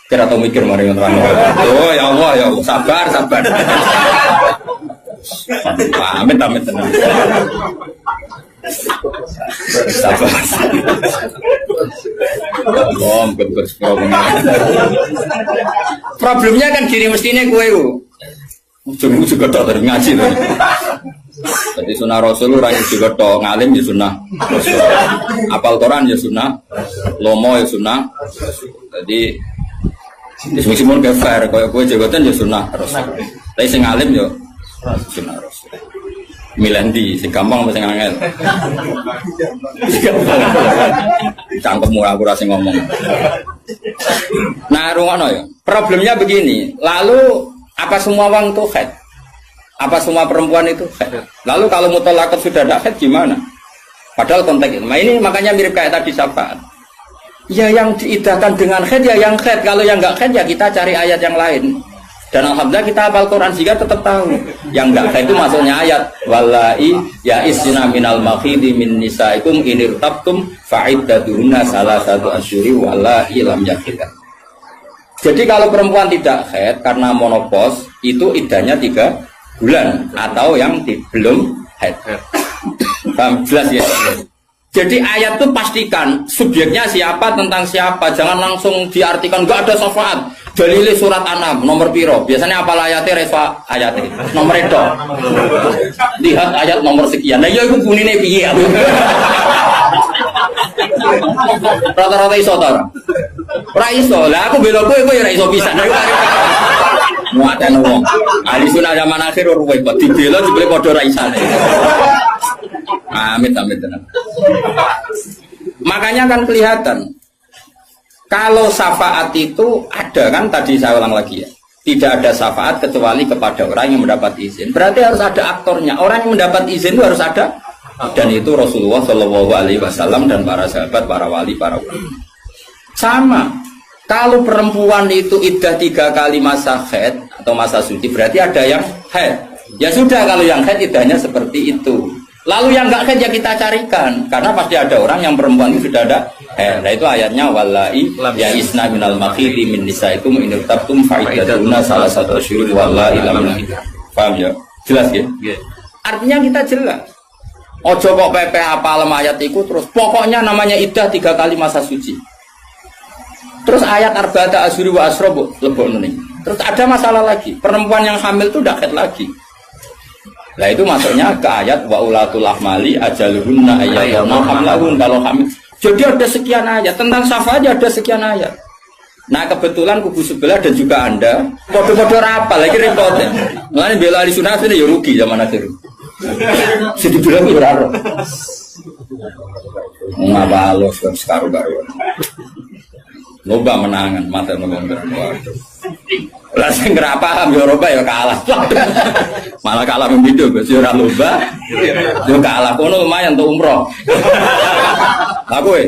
[SPEAKER 3] Kira tahu mikir mari terang. Oh ya Allah, sabar. Amin tenang. Sabar. Problemnya kan gini mestinya gue ujung juga tak ngaji loh. Jadi sunnah Rasul orang juga tak ngalim ya sunnah Rasul. Apal Quran ya sunnah, lomo ya sunnah. Jadi meskipun kefair, kalau gue jabatan ya sunnah Rasul. Tapi sing ngalim ya sunnah Rasul. Milandi, sing gampang sing angel. Cangkemmu aku rasa ngomong. Nah, rungono ya. Problemnya begini. Lalu apa semua orang itu haid? Apa semua perempuan itu haid? Lalu kalau mutallaqat sudah tidak haid gimana? Padahal konteks itu. Nah, ini makanya mirip kayak tadi syafaat. Ya yang diidahkan dengan haid ya yang haid. Kalau yang enggak haid ya kita cari ayat yang lain. Dan alhamdulillah kita hafal Quran sehingga tetap tahu. Yang enggak haid itu masuknya ayat wallahi ya isna minal makhidi min nisaikum inirtabtum fa'iddatuhunna salasatu asyuri wallahi lam yahid. Jadi kalau perempuan tidak haid karena monopause itu iddahnya 3 bulan atau yang belum haid. Paham jelas ya? Jadi ayat itu pastikan subjeknya siapa tentang siapa, jangan langsung diartikan enggak ada syafaat. Dalile surat An'am nomor piro? Biasanya apa ayatnya refa ayatnya nomor itu. Lihat ayat nomor sekian. Nah, ya iku bunine piye? Rata-rata iso ta? Ora iso. Lah aku bela kowe ya ora iso pisan. Muatan wong. Ahli sunah zaman akhir ruwet kok dibela jebule padha ra isane. Amit tenan. Makanya kan kelihatan kalau syafaat itu ada kan tadi saya ulang lagi ya. Tidak ada syafaat kecuali kepada orang yang mendapat izin. Berarti harus ada aktornya. Orang yang mendapat izin itu harus ada. Dan itu Rasulullah Shallallahu Alaihi Wasallam dan para sahabat, para wali, para ulama. Sama. Kalau perempuan itu iddah 3 kali masa haid atau masa suci, berarti ada yang haid. Ya sudah, kalau yang haid iddahnya seperti itu. Lalu yang enggak haid ya kita carikan, karena pasti ada orang yang perempuan itu sudah ada haid. Nah itu ayatnya wallahi ya isna minal makhili min nisaikum in irtabtum fa'iddatuna salasatu asyhur wallahi lam yahid. Paham ya? Jelas ya? Artinya kita jelas. Ojo kok PP apa ayat itu terus pokoknya namanya iddah 3 kali masa suci. Terus ayat arba'ata asyhur wa asrobu lebok nih. Terus ada masalah lagi, perempuan yang hamil itu udah haid lagi. Nah itu masuknya ke ayat wa ulatul ahmali ajaluhunna ayyadna hamlahun kalau hamil. Jadi ada sekian ayat tentang syafaat ada sekian ayat. Nah kebetulan kubu sebelah dan juga Anda podo-podo rapal lagi repotnya. Mulane bela ahli sunnah ini ya rugi zaman akhir. Jadi bilang ya ora. Ngapa Allah sekarang-karuan. Loba menangan mata mengontor. Lah sing ora paham ya Eropa ya kalah. Malah kalah membidu Gus ya ora loba. Yo kalah kono lumayan untuk umroh. Lah kowe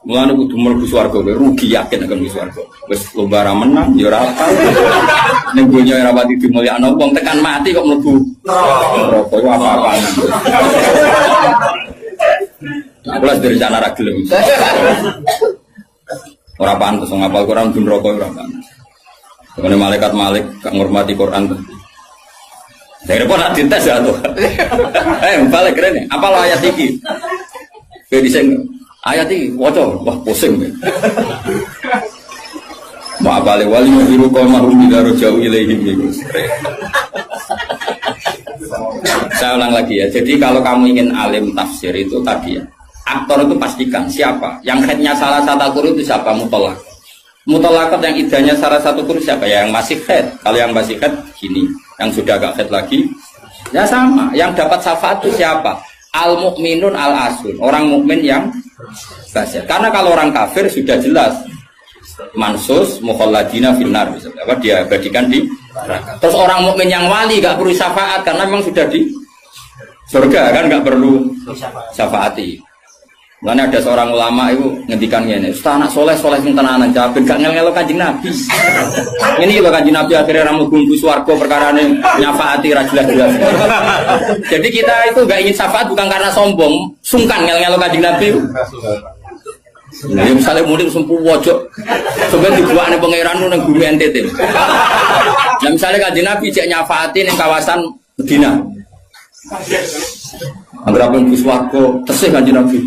[SPEAKER 3] mulane kudu mlebu swarga kowe rugi yakin akan mlebu swarga. Wis lomba ra menang ya ora apa. Ning donya ora pati dimulyakno wong tekan mati kok mlebu neraka iku apa-apaan. Aku lah dari sana ra gelem. Ora pantes ngapal Quran ben neraka ora pantes. Kene malaikat Malik gak ngurmati Quran tuh. Saya repot nak dites ya tuh. Balik keren. Apa ayat iki? Kowe dhisik ayat iki waca, wah pusing. Ma balik wali biru qaumahum bidaru jauh ilaihim iku. Saya ulang lagi ya. Jadi kalau kamu ingin alim tafsir itu tadi ya. Aktor itu pastikan siapa. Yang headnya salah satu kur itu siapa? Mutolak. Mutolakat yang idahnya salah satu kur siapa? Ya, yang masih head. Kalau yang masih head gini. Yang sudah agak head lagi. Ya sama. Yang dapat syafaat itu siapa? Al mukminun al asun. Orang mukmin yang kasih. Karena kalau orang kafir sudah jelas. Mansus mukhalladina finnar. Apa dia abadikan di neraka. Terus orang mukmin yang wali gak perlu syafaat karena memang sudah di surga kan gak perlu syafaati. Karena ada seorang ulama itu ngendikan gini, Ustaz anak soleh sing tenanan jawabin gak ngel-ngelo Kanjeng Nabi. Ini loh Kanjeng Nabi akhirnya ramu bumbu swarga perkara ini nyafaati ra jelas-jelas. Jadi kita itu gak ingin syafaat bukan karena sombong, sungkan ngel-ngelo Kanjeng Nabi. Nah, ya misalnya mudik sumpu wojok, sebenarnya dibuat nih pangeran nang bumi NTT. Nah misalnya Kanjeng Nabi cek nyafaati ning kawasan Medina. Angger apa bus swarga tesih Kanjeng Nabi.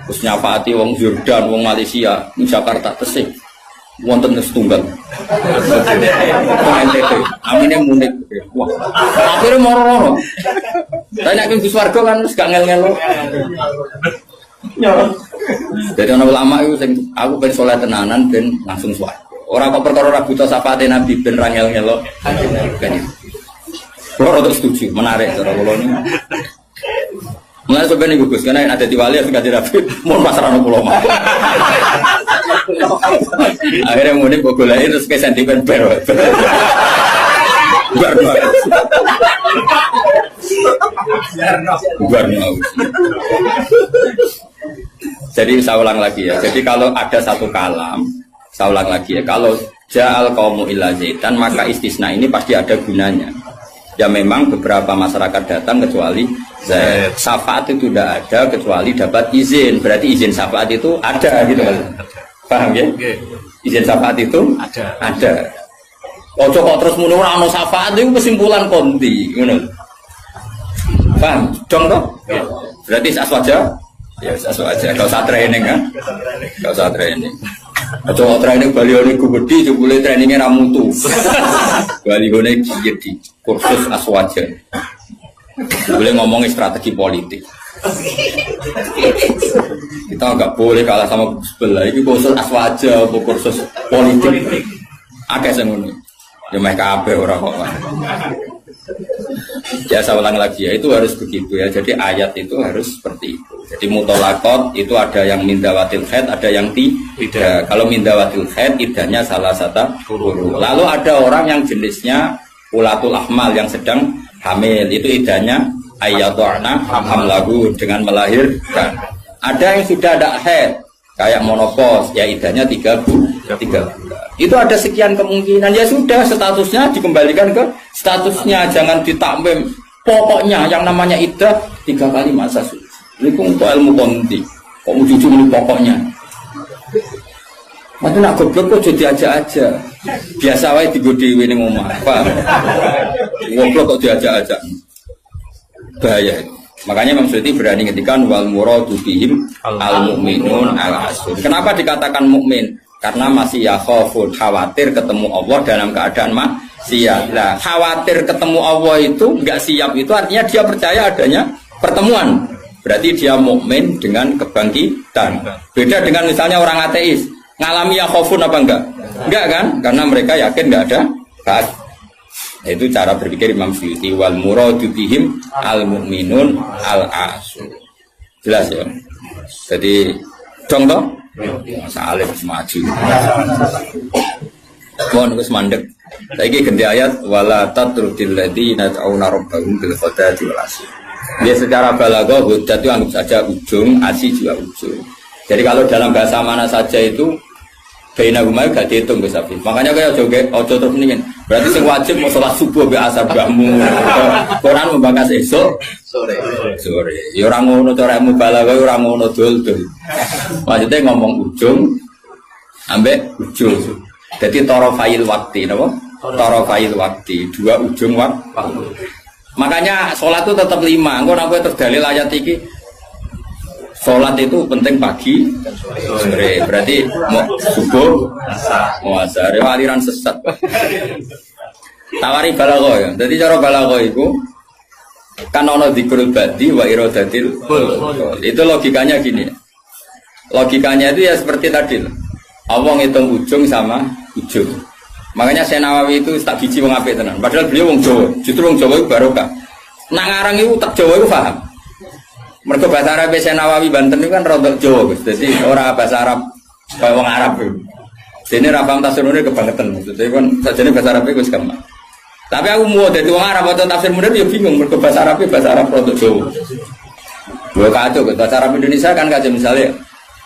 [SPEAKER 3] Terus nyafaati wong Jordan, wong Malaysia, di Jakarta tesih. Wonten setunggal. NTT. Amine munik. Wah. Akhire moro-moro. Tanya ke swarga kan wis gak ngel-ngelo. Jadi ana ulama itu sing aku ben saleh tenanan ben langsung swarga. Ora kok perkara ora buta syafaate Nabi ben ra ngel-ngelo. Kalau untuk setuju, menarik cara kula niku. Mulai sebenarnya gugus, karena ada di wali yang sudah Nabi, mau masalah pulau mah. Akhirnya kemudian bogolain terus ke sentimen ber. Jadi saya ulang lagi ya. Jadi kalau ada satu kalam, saya ulang lagi ya. Kalau ja'al qaumu illa zaitan, maka istisna ini pasti ada gunanya. Ya memang beberapa masyarakat datang kecuali Zaid. Syafaat itu tidak ada kecuali dapat izin. Berarti izin syafaat itu ada gitu kan. Paham ya? Izin syafaat itu ada. Ojo kok terus muni ora ono syafaat itu kesimpulan konti, ngono. Paham? Dong toh? Berarti aswaja? Ya aswaja. Enggak usah training kan? Enggak usah training. Ojo training balione gede jebule trainingnya ra mutu. Balione gede kursus aswaja. Boleh ngomongin strategi politik. Kita nggak boleh kalah sama sebelah. Ini kursus aswaja, kursus politik. Ada yang ini. Ya mereka kabeh orang kok. Ya saya ulang lagi ya, itu harus begitu ya. Jadi ayat itu harus seperti itu. Jadi mutolakot itu ada yang mindawatil khaid, ada yang tidak. Kalau mindawatil khaid idahnya salah satu huruf. Lalu ada orang yang jenisnya ulatul ahmal yang sedang hamil, itu idahnya ayyadhana hamlahu dengan melahirkan. Ada yang sudah ada haid kayak monopos, ya idahnya 3 bulan. Itu ada sekian kemungkinan, ya sudah statusnya dikembalikan ke statusnya, jangan ditakmim. Pokoknya yang namanya idah 3 kali masa suci. Ini untuk ilmu konti. Kok mau jujur ini pokoknya. Mati nak goblok kok jadi aja. Biasa wae digodewi ning omah. Paham? Goblok kok diajak-ajak. Bahaya. Makanya Imam Suyuti berani ngetikan wal muradu bihim al mukminun al asun. Kenapa dikatakan mukmin? Karena masih yakhafun, khawatir ketemu Allah dalam keadaan maksiat. Nah, khawatir ketemu Allah itu enggak siap, itu artinya dia percaya adanya pertemuan. Berarti dia mukmin dengan kebangkitan. Beda dengan misalnya orang ateis, ngalami yakhafun apa enggak? Enggak kan? Karena mereka yakin enggak ada ba'ats. Nah, itu cara berpikir Imam Suyuti wal muradu bihim al mukminun al asun. Jelas ya? Jadi contoh Masa alif maju. Mohon wis mandek. Saiki ganti ayat wala tatrudil ladina ta'una rabbahum bil ghadati wal asyi. Dia secara balaghah hujjah itu anggap saja ujung, asyi juga ujung. Jadi kalau dalam bahasa mana saja itu baina huma gak dihitung Gus Afif. Makanya kayak ojo terus mendingin. Berarti sing wajib mau sholat subuh be asar bahmu. Quran membahas esok sore. Ya ora ngono cara mubalaghah ora ngono dul-dul. Maksudnya ngomong ujung ambek ujung. Jadi tarafail waktu napa? Tarafail waktu, dua ujung waktu. Makanya sholat itu tetap 5. Engko nek terus dalil ayat iki sholat itu penting pagi sore. Berarti mau subuh mau asar aliran sesat. Tawari balaghah ya. Jadi cara balaghah itu kan ono dzikrul badi wa iradatil. Itu logikanya gini. Logikanya itu ya seperti tadi. Allah ngitung ujung sama ujung. Makanya Syekh Nawawi itu tak biji wong apik tenan. Padahal beliau wong Jawa. Justru wong Jawa itu barokah. Nak ngarang itu tak Jawa itu paham. Mergo bahasa Arab Syekh Nawawi Banten itu kan rodok Jawa, Gus. Jadi ora bahasa Arab kaya wong Arab itu. Dene ra paham tafsirune kebangetan. Maksudnya kan sajane bahasa Arab itu gampang. Tapi aku mau dadi wong Arab atau tafsir munir ya bingung mergo bahasa Arab rodok Jawa. Dua kacau bahasa Arab Indonesia kan kaca misalnya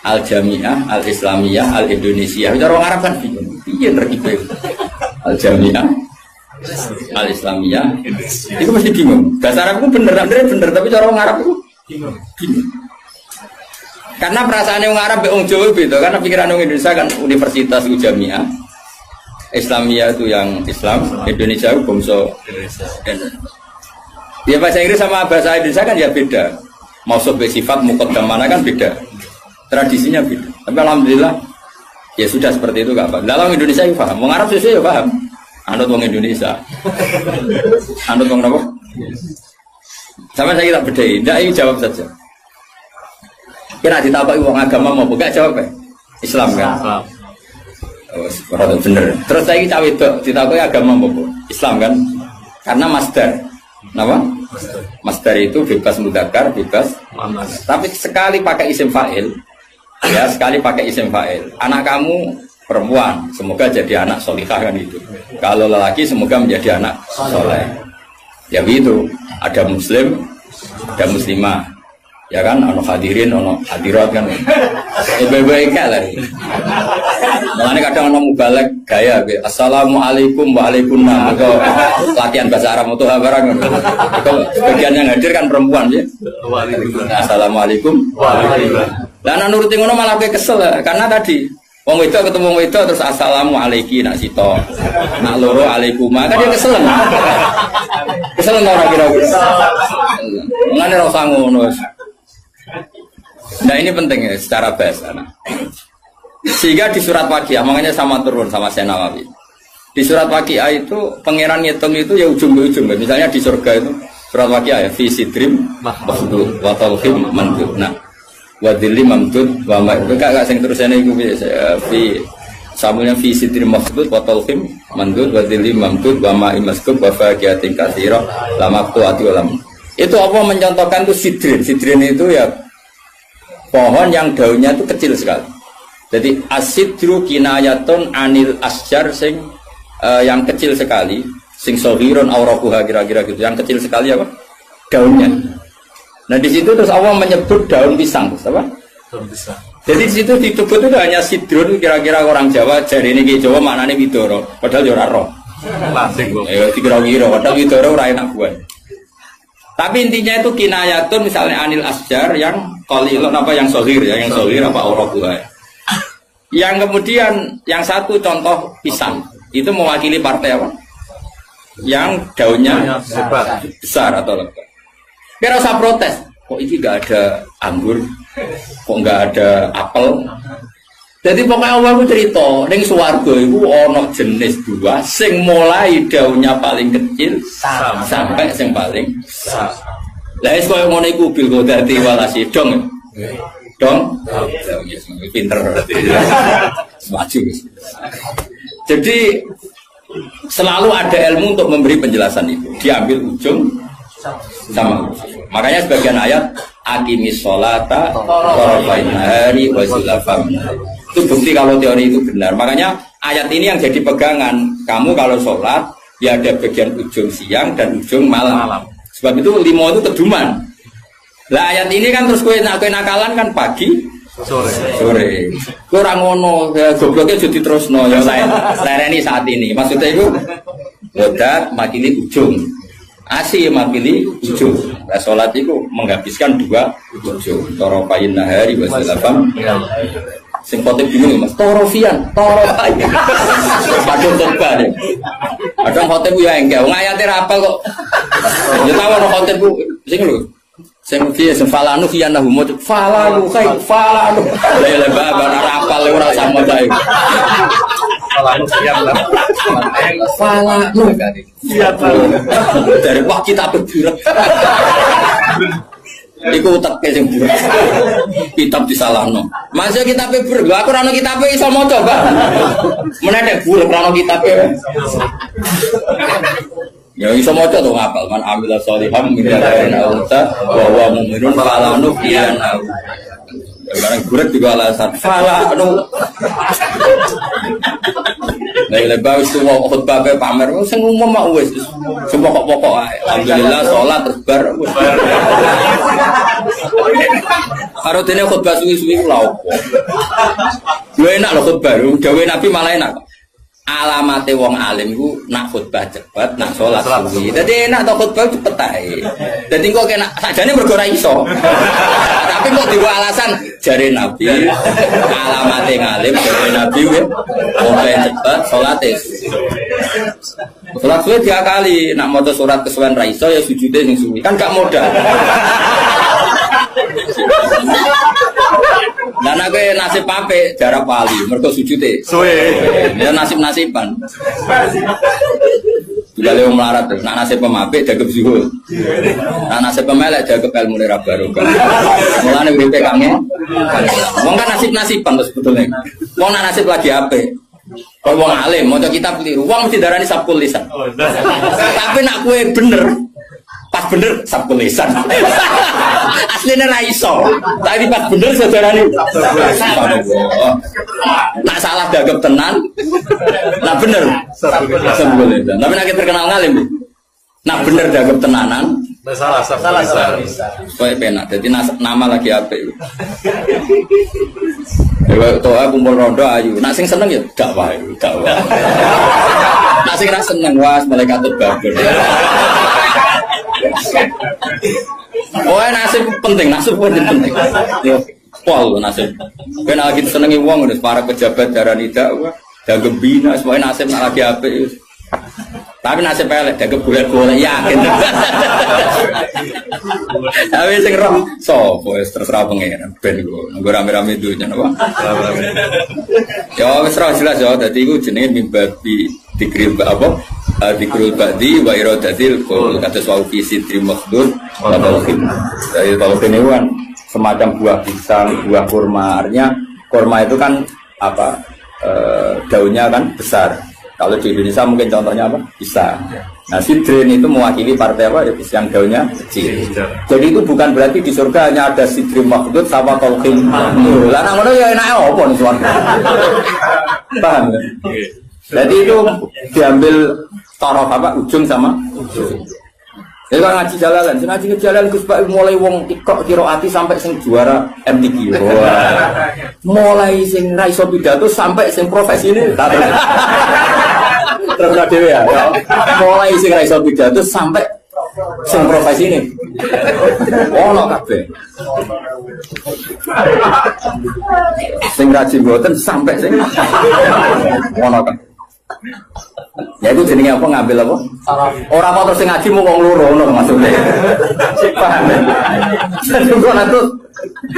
[SPEAKER 3] Al-Jami'ah, Al-Islamiyah, Al-Indonesia. Cara orang Arab kan bingung. Piye terkipe? Al-Jami'ah, Al-Islamiyah. Itu mesti bingung. Bahasa Arab itu bener, tapi cara orang Arab itu bingung. Karena perasaan orang Arab orang Jawa beda. Karena pikiran orang Indonesia kan universitas itu Jami'ah. Islamiyah itu yang Islam, Indonesia itu bangsa Indonesia. Ya bahasa Inggris sama bahasa Indonesia kan ya beda. Maksud sifat muqaddam mana kan beda. Tradisinya beda. Tapi alhamdulillah ya sudah seperti itu gak apa. Dalam Indonesia ya paham. Wong Arab sesuai ya paham. Anut wong Indonesia. Anut wong apa? Sama saya tak bedai. Tidak, ini jawab saja. Kira ditapai wong agama mau buka jawab ya? Islam kan? Oh, bener. Terus saya cawe itu ditapai agama mau Islam kan? Karena masdar. Kenapa? Masdar itu bebas mudzakkar, bebas muannas. Tapi sekali pakai isim fa'il. Ya sekali pakai isim fa'il. Anak kamu perempuan, semoga jadi anak solihah kan itu. Kalau lelaki semoga menjadi anak soleh. Ya begitu. Ada muslim, ada muslimah. Ya kan, ono hadirin, ono hadirat kan. Baik-baik lah. Makanya kadang orang mubalek gaya, assalamualaikum waalaikumsalam. Itu latihan bahasa Arab itu barang. Sebagian yang hadir kan perempuan ya. Assalamualaikum waalaikumsalam. Lah anak nuruti ngono malah kowe kesel karena tadi wong wedok ketemu wong wedok terus assalamualaikum nak sito. Nak loro alaikuma kan dia kesel. Kesel ora kira-kira. Ngene ora usah ngono. Nah ini penting ya secara bahasa. Sehingga di surat Waqiah, makanya sama turun sama Senawawi. Di surat Waqiah itu pangeran ngitung itu ya ujung ke ujung. Misalnya di surga itu surat Waqiah ya fi sidrim mahdud wa talhim mandud. Nah, wa dhilli mamdud wa ma itu gak sing terusane iku fi samulnya fi sidrim mahdud wa talhim mandud wa dhilli mamdud wa ma imaskub wa faqiyatin katsira lamaqtu'ati ulam. Itu apa mencontohkan itu sidrin. Sidrin itu ya pohon yang daunnya itu kecil sekali. Jadi asidru kinayatun anil asjar sing yang kecil sekali, sing sohiron aurakuha kira-kira gitu, yang kecil sekali apa? Daunnya. Nah di situ terus Allah menyebut daun pisang, apa? Daun pisang. Jadi di situ disebut itu hanya sidrun, kira-kira orang Jawa jari ini Jawa maknanya widoro, padahal ya ora roh. Klasik kok. Kira-kira padahal widoro ora enak buat. Tapi intinya itu kinayatun misalnya anil asjar yang qalilun apa yang sohir ya, yang sohir apa aurakuha. Yang kemudian yang satu contoh pisang itu mewakili partai apa? Yang daunnya besar atau lebar. Kira usah protes. Kok ini nggak ada anggur? Kok nggak ada apel? Jadi pokoknya Allah itu cerita, ning swarga itu ono jenis buah sing mulai daunnya paling kecil sampai sing paling besar. Lah wis koyo ngene iku bil godati walasi dong. Dong, pinter, maju. Jadi selalu ada ilmu untuk memberi penjelasan itu. Diambil ujung sama. Makanya sebagian ayat aqimis sholata tarafain nahari wa zulafam. Itu bukti kalau teori itu benar. Makanya ayat ini yang jadi pegangan. Kamu kalau sholat ya ada bagian ujung siang dan ujung malam. Sebab itu limo itu keduman. Lah ayat ini kan terus kowe nakalan kan pagi sore. Kurang ngono, gobloknya jadi terusno ya lereni saat ini. Maksudnya itu bodat makili ujung. Asih makili ujung. Lah salat itu menghabiskan dua ujung. Tarafain nahari wa zulafam. Sing khotib bingung Mas, tarafian. Padahal khotbah deh. Kadang khotib ya engke, wong ayate ra apal kok. Ya tahu ono khotib sing lho. Sing piye falanu fiyanahu mut falanu kai falanu lele baba rapal ora sama bae falanu fiyanahu falanu dari wah kita berjurat iku teke sing burat kitab disalahno masih kitab ber lho aku ora ono kitab iso maca Pak meneh burat ora ono kitab ya iso maca to ngapal man amila sholihan min dzakarin aw unsa wa huwa mu'minun fala nuhyiyannahu. Barang guret juga alasan fala anu. Nek lebah wis tuwa khutbah pe pamer sing umum mak wis sing pokok-pokok ae. Alhamdulillah salat terus bar. Karo dene khutbah suwi-suwi lha opo. Yo enak lho khutbah, dawuhe Nabi malah enak. Alamate wong alim ku nak khutbah cepet, nak salat suwi. Dadi enak to khutbah cepet ae. Dadi kok kena sakjane mergo ora iso. Tapi kok diwa alasan jare Nabi, alamate ngalim jare Nabi kuwi wong cepet salate. Salat suwi diakali, nak maca surat kesuwen ra iso ya sujude sing suwi. Kan gak modal. Dan aku nasib pape jarak pali, mereka sujute. Ya nasib-nasiban. Juga lewat melarat terus. Nak nasib pemape jaga zuhud. Nak nasib pemelek jaga ilmu lera baru. Mulane uripe kangen. Wong kan nasib-nasiban terus sebetulnya. Wong nak nasib lagi ape? Kalau wong alim, mau kita keliru. Wong mesti darani sabkul lisan. Tapi nak kue bener. Pas bener sabtu lisan. Aslinya ra iso. Tapi pas bener saudarane. Nak salah gagap tenan. Nak bener sabtu lisan. Tapi nek terkenal ngalim. Nak bener gagap tenanan.
[SPEAKER 4] Salah bisa.
[SPEAKER 3] Supaya penak. Jadi nama lagi apa itu? Toa kumpul rondo ayu. Nak sing seneng ya dakwah, dakwah. Nak sing ra seneng was malaikat babur. Oh, nasib penting, nasib penting. Yo, pol nasib. Kena lagi senengi wong wis para pejabat darani dakwah, dagem bina, semuanya nasib nak lagi apik. Tapi nasib elek dagem golek-golek yakin. Tapi sing roh sapa wis terserah pengen ben iku. Nggo rame-rame dunya napa. Ya wis ra jelas ya, dadi iku jenenge mimbabi dikril apa? Dikril ba'di wa iradatil qul kata sawu fi sidri makhdud wa talqin. Jadi talqin itu kan semacam buah pisang, buah kurma. Artinya kurma itu kan apa? Daunnya kan besar. Kalau di Indonesia mungkin contohnya apa? Pisang. Nah, sidrin itu mewakili partai apa? Ya, yang daunnya kecil. Jadi itu bukan berarti di surga hanya ada sidrin makhdud sama talqin. Lah nang ngono ya enake apa nih suwarga? Paham ya? Jadi itu diambil taraf apa? Ujung sama ujung. Jadi kalau ngaji jalalan, ngaji jalan Gus Pak mulai wong tikok kiroati sampai sing juara MTQ. Mulai sing ra iso pidato sampai sing profesi ini. Terus dhewe ya. Mulai sing ra iso pidato sampai sing profesi ini. Ono kabeh. Sing ra jenggoten sampai sing ono kabeh. Ya itu jenenge apa ngambil apa? Orang kok terus ngaji mau wong loro ngono maksudnya. Paham ya? Kok nak terus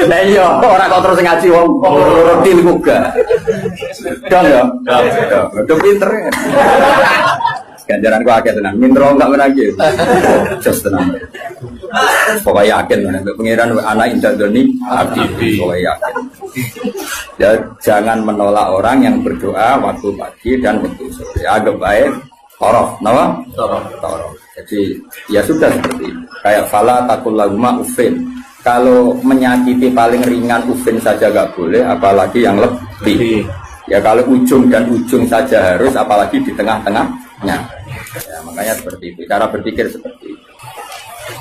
[SPEAKER 3] lah iya ora kok terus ngaji wong loro til uga. Dong ya. Udah pinter. Ganjaran gua akeh tenan. Mintro enggak menagi. Just tenang. Pokoknya yakin pengiran anak indadoni abdi. Pokoknya yakin. Ya, jangan menolak orang yang berdoa waktu pagi dan waktu sore. Agak baik torof, nama? Torof. Jadi ya sudah seperti itu. Kayak fala takul laguma ufin. Kalau menyakiti paling ringan ufin saja gak boleh, apalagi yang lebih. Ya kalau ujung dan ujung saja harus, apalagi di tengah-tengahnya. Ya, makanya seperti itu. Cara berpikir seperti itu.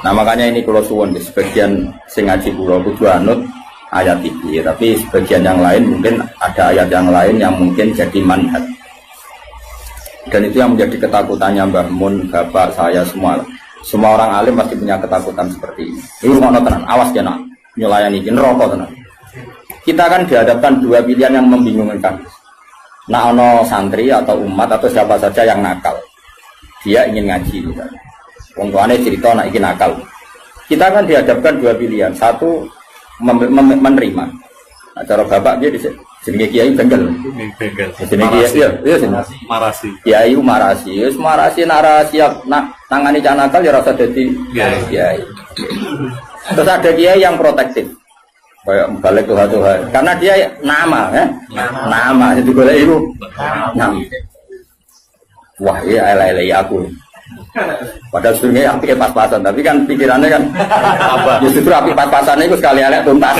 [SPEAKER 3] Nah makanya ini kalau suwon di sebagian sing ngaji kula kudu anut ayat ini, tapi sebagian yang lain mungkin ada ayat yang lain yang mungkin jadi manhaj. Dan itu yang menjadi ketakutannya Mbah Mun, bapak saya semua. Semua orang alim pasti punya ketakutan seperti ini. Ini ngono tenan, awas ya nak nyulayani iki neraka tenan. Kita kan dihadapkan dua pilihan yang membingungkan. Nah ono santri atau umat atau siapa saja yang nakal. Dia ingin ngaji misalnya. Wong tuane cerita nak iki nakal. Kita kan dihadapkan dua pilihan. Satu menerima. Nah, cara bapak dia di jenenge kiai bengkel. Jenenge kiai iya
[SPEAKER 4] marasi.
[SPEAKER 3] Kiai marasi. Wis marasi nak siap nak tangani cah nakal ya rasa dadi kiai. Terus ada kiai yang protektif. Kayak balik Tuhan. Karena dia nama ya. Nama itu golek iku. Nama. Wah, iya elek-elek aku. Padahal sebenarnya api pas-pasan, tapi kan pikirannya kan apa? Justru api pas-pasannya itu sekali elek tuntas.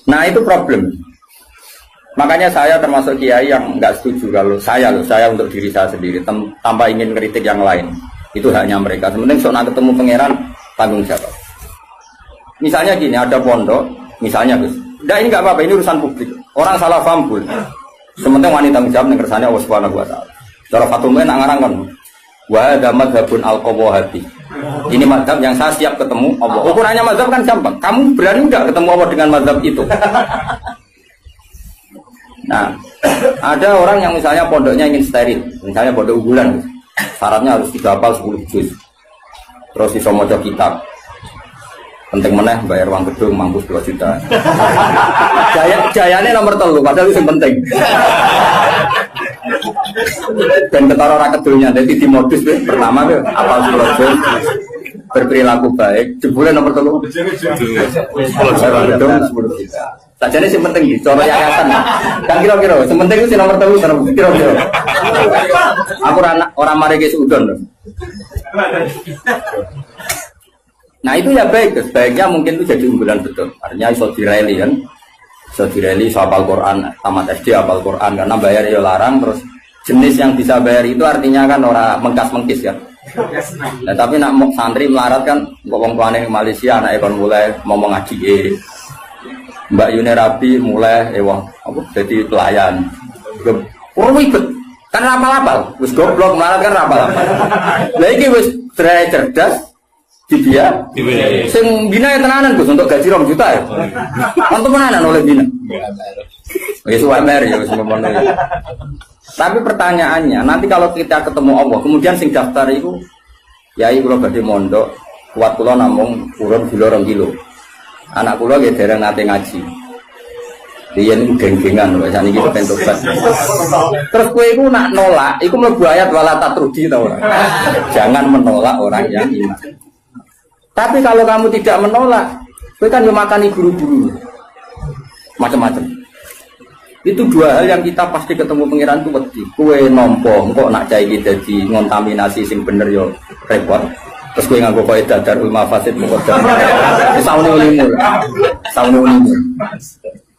[SPEAKER 3] Nah itu problem. Makanya saya termasuk kiai yang nggak setuju kalau saya untuk diri saya sendiri tanpa ingin kritik yang lain. Itu haknya mereka. Sementing soal ketemu pangeran tanggung jawab. Misalnya gini, ada pondok, misalnya Gus. Nah ini nggak apa-apa, ini urusan publik. Orang salah paham pun. Sementing wanita tanggung jawab yang kersane Allah Subhanahu wa taala. Cara Fatul Mu'in nak ngarang kan. Wa hadza madzhabun al-qawahati. Ini mazhab yang saya siap ketemu Allah. Ukurannya mazhab kan gampang. Kamu berani enggak ketemu Allah dengan mazhab itu? Nah, ada orang yang misalnya pondoknya ingin steril, misalnya pondok unggulan. Syaratnya harus dihafal 10 juz. Terus iso maca kitab. Penting meneh bayar uang gedung mampus 2 juta. Jayane nomor 3 padahal itu yang penting. Dan ketara ora kedulnya dadi di modus pertama tuh apal 10 juz berperilaku baik jebule nomor 3 gedung 10 juta. Sajane sing penting iki cara yayasan. Kan kira-kira sing penting itu nomor 3 kira-kira. Aku ora mari ke sudon. Nah itu ya baik, sebaiknya mungkin itu jadi unggulan betul. Artinya iso direli kan, iso direli, iso hafal Quran, tamat SD hafal Quran karena bayar ya larang terus jenis yang bisa bayar itu artinya kan orang mengkas-mengkis ya. Nah, tapi nak santri melarat kan wong tuane Malaysia anake kon mulai ngomong ngaji. Mbak Yuni Rabi mulai wong apa jadi pelayan. Ribet. Kan rapal-rapal, wis goblok melarat kan rapal-rapal. Lah iki wis cerdas di dia. Sing bina tenanan Gus untuk gaji 2 juta ya. Untuk tenanan oleh bina. Wis UMR ya wis ngono. Tapi pertanyaannya, nanti kalau kita ketemu Allah, kemudian sing daftar itu yai kula badhe mondok, kuat kula namung urun kilo 2 kilo. Anak kula nggih dereng nate ngaji. Riyen iku geng-gengan lho, sakniki kepen tobat. Terus kowe iku nak nolak, iku mlebu ayat wala tatrudi ta ora? Jangan menolak orang yang iman. Tapi kalau kamu tidak menolak, kowe kan yo makani guru-guru. Macam-macam. Itu 2 hal yang kita pasti ketemu pangeran itu wedi. Kowe nampa engko nak cah iki dadi ngontaminasi sing bener yo repot. Terus kowe nganggo kaidah darul mafasid muqaddam. Saune ulimu. Saune ulimu.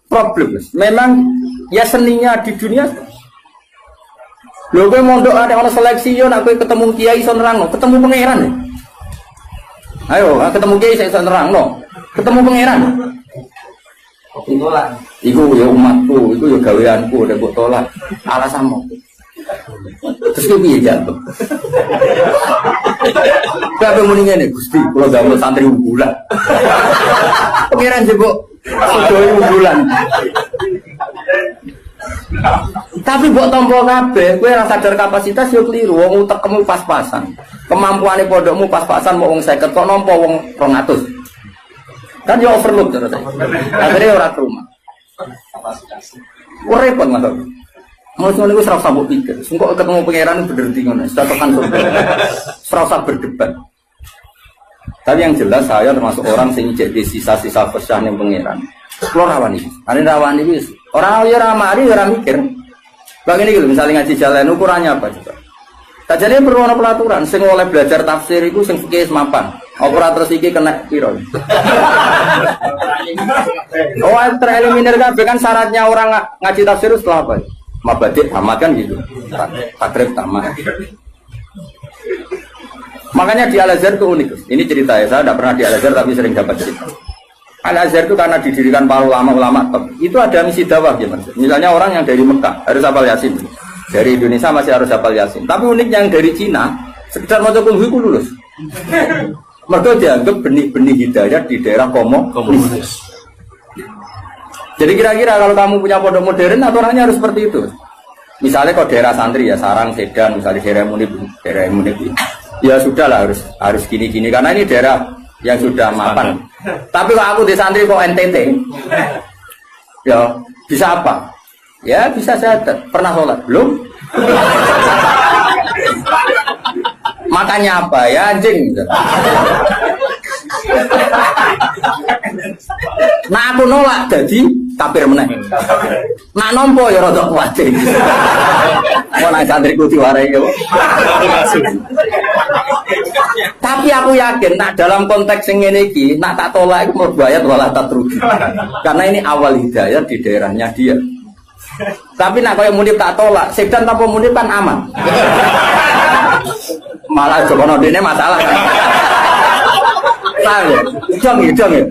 [SPEAKER 3] Problem. Memang ya seninya di dunia. Lho kowe mondok ada ana seleksi yo nak kowe ketemu kiai iso nerangno, ketemu pangeran. Ayo, ketemu kiai iso nerangno. Ketemu pangeran. Tolak. Iku ya umatku, iku ya gaweanku, udah mbok tolak. Alasanmu. Terus kowe piye jatuh? Kabeh muni ngene, Gusti, kula damel santri unggulan. Pangeran jebok sedaya unggulan. Tapi mbok tampa kabeh, kowe ora sadar kapasitas yo kliru, wong utekmu pas-pasan. Kemampuane pondokmu pas-pasan mau wong 50 kok nampa wong 200. Kan yo overload terus. Akhirnya ora ke rumah. Wah repot Mas. Mau niku ora usah mbok pikir. Engko ketemu pangeran bener di ngono, tekan surga. Ora usah berdebat. Tapi yang jelas saya termasuk orang sing jadi sisa-sisa pesah ning pangeran. Kulo rawani. Are rawani wis. Ora yo ora mari ora mikir. Bang ini gitu, misalnya ngaji jalan ukurannya apa coba? Tajane perlu ana pelaturan sing oleh belajar tafsir iku sing fikih mapan. Operator iki kena piro? Oh, tereliminir kan syaratnya orang ngaji tafsir setelah apa? Mabadik tamat kan gitu. Takrib tamat. Makanya di Al-Azhar itu unik. Ini cerita ya, saya tidak pernah di Al-Azhar tapi sering dapat cerita. Al-Azhar itu karena didirikan para ulama-ulama top. Itu ada misi dakwah gitu. Misalnya orang yang dari Mekah harus hafal Yasin. Dari Indonesia masih harus hafal Yasin. Tapi uniknya yang dari Cina sekitar maca kulhu lulus. Mereka dianggap benih-benih hidayah di daerah komunis. Jadi kira-kira kalau kamu punya pondok modern, aturannya harus seperti itu. Misalnya kalau daerah santri ya Sarang, Sedan, misalnya daerah Munib, ya sudah lah harus gini-gini karena ini daerah yang sudah mapan. Tapi kalau aku di santri kok NTT, ya bisa apa? Ya bisa syahadat. Pernah sholat belum? Makanya apa ya anjing? Nah aku nolak jadi kafir meneh. Nak nompo ya rada kuwatir. Mau nang santriku diwarai yo. Tapi aku yakin nak dalam konteks sing ngene iki, nak tak tolak iku mlebu ayat wala tatrugi. Karena ini awal hidayah di daerahnya dia. Tapi nak koyo Munib tak tolak, Sedan tanpa Munib kan aman. Malah jokono dene masalah kan. Tahu ya? Hidang ya?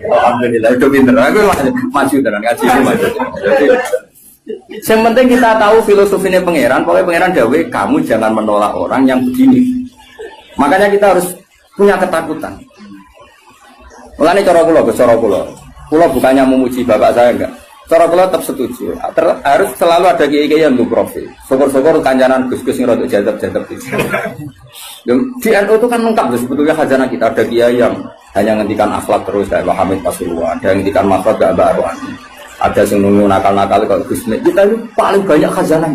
[SPEAKER 3] Alhamdulillah, itu pinter. Aku maju tenan, ngaji maju. Yang penting kita tahu filosofinya pangeran. Pokoknya pangeran dawe, kamu jangan menolak orang yang begini. Makanya kita harus punya ketakutan. Mulane cara kula, kula bukannya memuji bapak saya enggak. Cara kula tetap setuju. Harus selalu ada kiai-kiai yang profil. Syukur-syukur kancanan Gus-gus yang rodok jadab-jadab itu. Di NU itu kan lengkap sebetulnya khazanah kita. Ada kiai yang hanya ngendikan akhlak terus kayak Pak Hamid Pasuruan, ada yang ngendikan makhluk gak baruan. Ada yang nunggu nakal-nakal kalau Gus Mek. Kita ini paling banyak khazanah.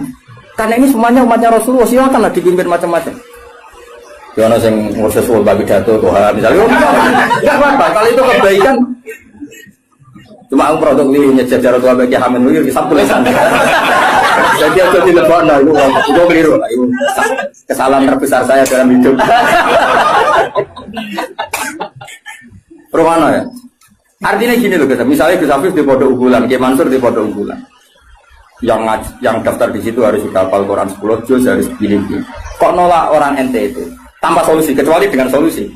[SPEAKER 3] Karena ini semuanya umatnya Rasulullah, silakanlah dipimpin macam-macam. Yono sing ngurus sesuatu babi pidato Tuhan misalnya. Enggak apa-apa, kalau itu kebaikan. Cuma aku produk ini jajar tua bagi Hamid Wir kisah tulisan. Jadi aku tidak pernah itu keliru lah. Itu kesalahan terbesar saya dalam hidup. Permana ya? Artinya gini loh, misalnya Gus Hafiz di pondok unggulan, Kiai Mansur di pondok unggulan. yang daftar di situ harus sudah hafal Quran 10 juz, harus begini. Kok nolak orang NTT tanpa solusi, kecuali dengan solusi.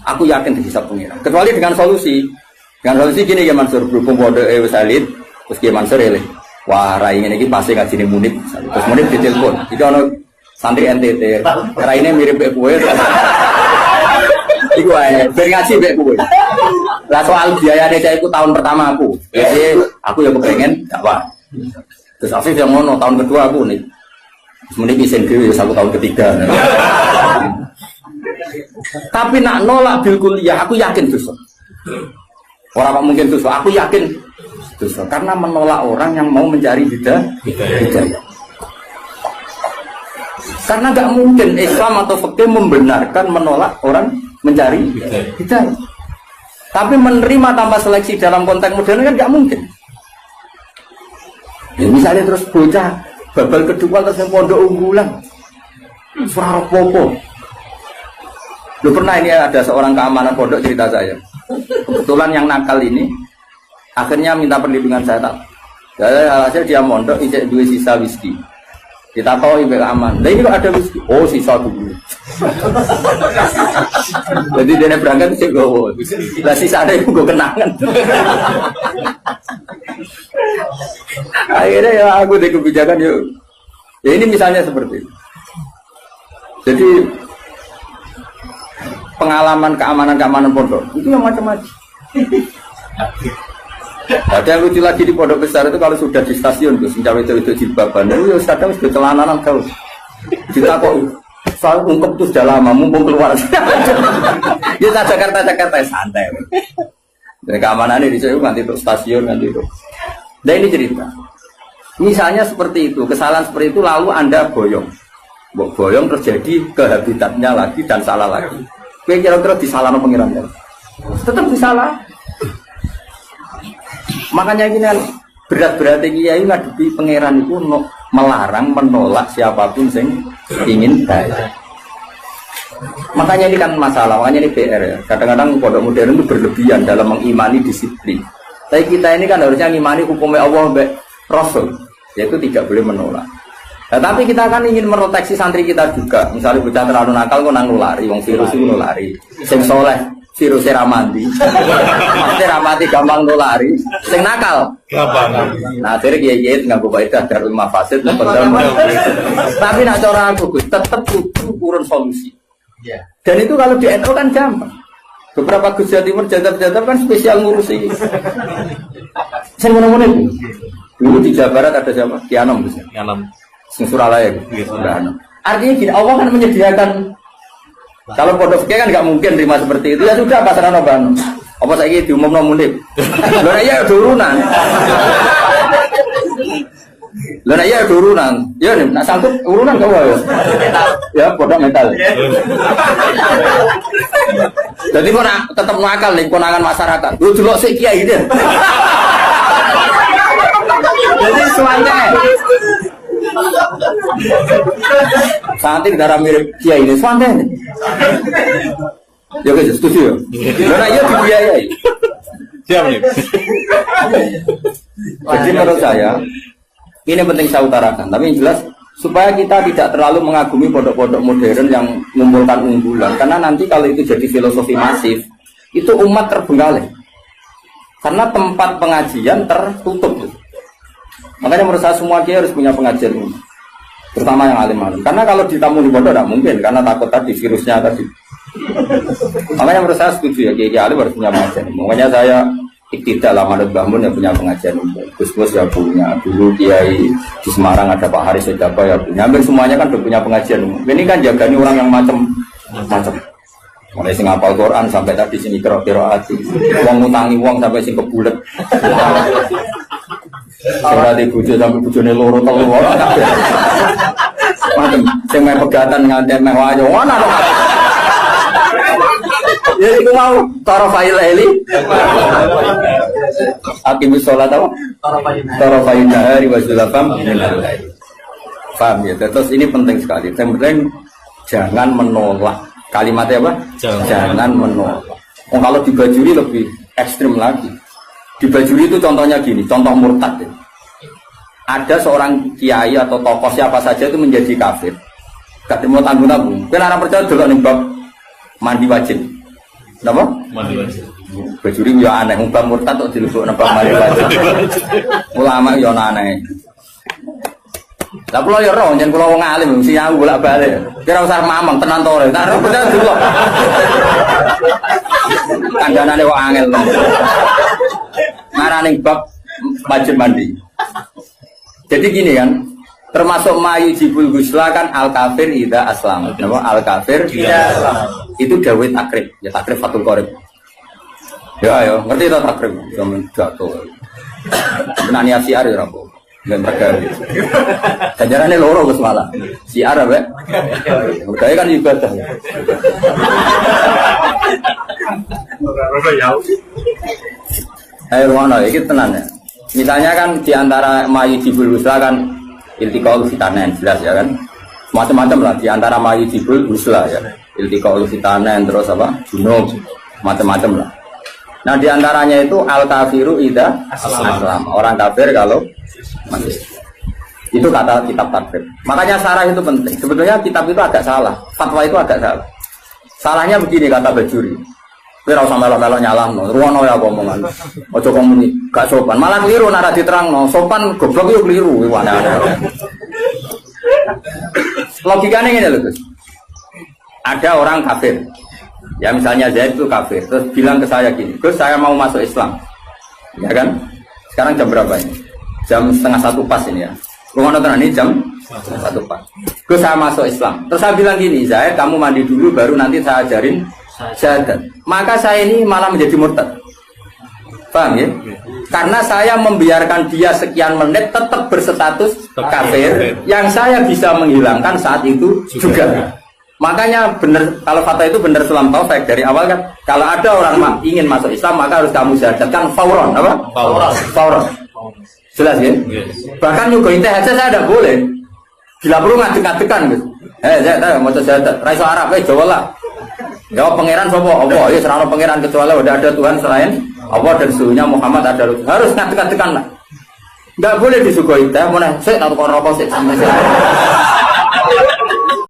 [SPEAKER 3] Aku yakin dihisab pengira. Kecuali dengan solusi. Dengan solusi gini ya Mansur, berhubung bodoh wis elit, terus ki Mansur eleh. Wah, rai ngene iki pasti ngajine Munib. Terus Munib ditelepon. Iki ono santri NTT. Raine mirip mbek kowe. Iku ae, ben ngaji mbek kowe. Lah soal biayane saya iku tahun pertama aku. Jadi aku ya kepengen dakwah. Terus Afif yang ngono tahun kedua aku nih. Semuanya isin dhewe 1 tahun ketiga. Tapi nak nolak bil kuliah aku yakin dosa. Orang apa mungkin dosa, aku yakin dosa karena menolak orang yang mau mencari hidayah. Karena nggak mungkin Islam atau fikih membenarkan menolak orang mencari hidayah. Tapi menerima tanpa seleksi dalam konteks modern kan nggak mungkin. Ya, misalnya terus bocah babal kedua terus yang pondok unggulan, suara popo. Lu pernah ini ada seorang keamanan pondok cerita saya. Kebetulan yang nakal ini akhirnya minta perlindungan saya tak. Hasil dia mondok ijek dua sisa whisky. Kita tahu ibu aman. Nah ini kok ada whisky? Oh sisa dulu. Jadi dia berangkat sih gue. Lah sisa ada yang gue kenangan. Akhirnya ya aku deh kebijakan yuk. Ya ini misalnya seperti itu. Jadi pengalaman keamanan pondok itu yang macam-macam. Ada yang lucu lagi di pondok besar itu kalau sudah di stasiun tuh, senjata itu jilbaban, itu kadang sudah celananan kau. Kita kok soal ungkep tuh sudah lama, mumpung keluar. Ya Jakarta santai. Dan keamanannya di sana nanti untuk stasiun nanti itu. Dan ini cerita. Misalnya seperti itu, kesalahan seperti itu lalu Anda boyong terjadi ke habitatnya lagi dan salah lagi. Kira-kira disalah no pengiran tetap disalah. Makanya ini kan berat-berat kiai ngadepi pangeran itu melarang menolak siapapun yang ingin baik. Makanya ini kan masalah, makanya ini PR ya. Kadang-kadang pondok modern itu berlebihan dalam mengimani disiplin. Tapi kita ini kan harusnya mengimani hukumnya Allah mbek Rasul, yaitu tidak boleh menolak. Nah, tapi kita kan ingin meroteksi santri kita juga. Misalnya bocah terlalu nakal kok nang nulari, wong virus itu nulari. Sing soleh virus ramadi. Maksudnya ramadi gampang nulari. Sing nakal gampang. Nah, akhirnya kiai nganggo faedah darul mafasid tapi nak cara aku tetap kudu urun solusi. Dan itu kalau di NU kan gampang. Beberapa Gus Jawa Timur jadab-jadab kan spesial ngurusi. Saya mana-mana itu. Dulu di Jawa Barat ada siapa? Kianom. Sing Suralaya gitu. Artinya gini, Allah kan menyediakan. Kalau pondok fikih kan nggak mungkin terima seperti itu. Ya sudah pasaran oban. Apa saya diumumno munib. Lho ya turunan. Lho ya turunan. Ya nak sanggup urunan kau ya. Ya pondok metal. Jadi kok tetap nakal nih konangan masyarakat. Lu delok sik kiai gitu. Jadi semuanya Santai darah mirip kiai ini, santai. Ya guys, setuju ya. Karena ia dibiayai. Siap nih. Jadi menurut saya ini penting saya utarakan. Tapi yang jelas supaya kita tidak terlalu mengagumi pondok-pondok modern yang mengumpulkan unggulan. Karena nanti kalau itu jadi filosofi masif, itu umat terbengkalai. Karena tempat pengajian tertutup. Makanya menurut saya semua kiai harus punya pengajian ini, terutama yang alim-alim. Karena kalau ditamu di pondok tidak mungkin, karena takut tadi virusnya tadi. Makanya menurut saya setuju ya kiai alim harus punya pengajian. Makanya saya tidak lama ada bangun yang punya pengajian ini. Gus-gus ya punya. Dulu kiai di Semarang ada Pak Haris Sejaba ya punya. Hampir semuanya kan udah punya pengajian. Ini kan jagani orang yang macam-macam. Mulai sing hafal Quran sampai tadi sini kira-kira hati. Uang ngutangi uang sampai sing kebulet. Ora di bojo sampai bojone loro telu ora kabeh. Macam sing meh pegatan nganti meh wayo ana to. Ya iku mau tarafail eli. Aqimus shalat apa? Tarafail nahari wa zulafam minal lail. Paham ya? Terus ini penting sekali. Yang penting jangan menolak. Kalimatnya apa? Jangan menolak. Kalau dibajuri lebih ekstrim lagi. Dibajuri itu contohnya gini, contoh murtad ya. ada seorang kiai atau tokoh siapa saja itu menjadi kafir, gak terima tanggung-tanggung. Kan orang percaya dulu nih bab mandi wajib. Kenapa?
[SPEAKER 4] Mandi wajib.
[SPEAKER 3] Bejuri ya aneh, bab murtad kok dilebok nang mandi wajib. Ulama ya aneh. Lah kula ya roh, yen kula wong alim mesti aku bolak-balik. Kira usah mamang tenan to ora. Tak percaya dulu. Kandhanane wong angel. Marane bab wajib mandi. Jadi gini kan, termasuk mayu jibul gusla kan al kafir ida aslam. Kenapa al kafir ida aslam? Itu dawai takrib, ya takrib fatul qorib. Ya ayo, ngerti tak takrib? Zaman jatuh. Benani siar ya rapo. Nggak mereka. Kajarannya loro Gus malah. Siar apa? Budaya kan ibadah. Ayo mana? Ini tenan ya. Misalnya kan diantara mayu jibul usla kan iltiqaul fitanen jelas ya kan, macam-macam lah diantara mayu jibul usla ya, iltiqaul fitanen terus apa junub macam-macam lah. Nah diantaranya itu al kafiru ida aslam, orang kafir kalau masih itu kata kitab takrib. Makanya sarah itu penting. Sebetulnya kitab itu agak salah, fatwa itu agak salah. Salahnya begini kata Bajuri. Kira usah melok-melok nyalahno, ruwono ya omongan. Ojo komuni, gak sopan. Malah keliru nek diterangno. Sopan goblok yo keliru aneh-aneh. Logikanya ngene lho, Gus. Ada orang kafir. Ya misalnya Zaid itu kafir, terus bilang ke saya gini, "Gus, saya mau masuk Islam." Ya kan? Sekarang jam berapa ini? Jam 12:30 pas ini ya. Ruwono tenan ini jam 1 pas. Gus, saya masuk Islam. Terus saya bilang gini, "Zaid, kamu mandi dulu baru nanti saya ajarin syahadat." Maka saya ini malah menjadi murtad. Paham ya? Karena saya membiarkan dia sekian menit tetap berstatus kafir yang saya bisa menghilangkan saat itu juga. Makanya benar, kalau fatwa itu benar Sulam Taufik dari awal kan, kalau ada orang ingin masuk Islam maka harus kamu syahadatkan fauron, apa? Fauron. Jelas ya? Bahkan nyuguhin teh aja saya tidak boleh. Bila perlu ngadek-ngadekan gitu. Saya mau syahadat, raiso Arab, Jawa lah. Jawab pangeran sopo, Allah, ya serana pangeran kecuali udah ada Tuhan selain Allah dan suhunya Muhammad ada harus ngadek-ngadekan lah. Nggak boleh disuguhi teh, mana saya tahu kau rokok sih sampai saya.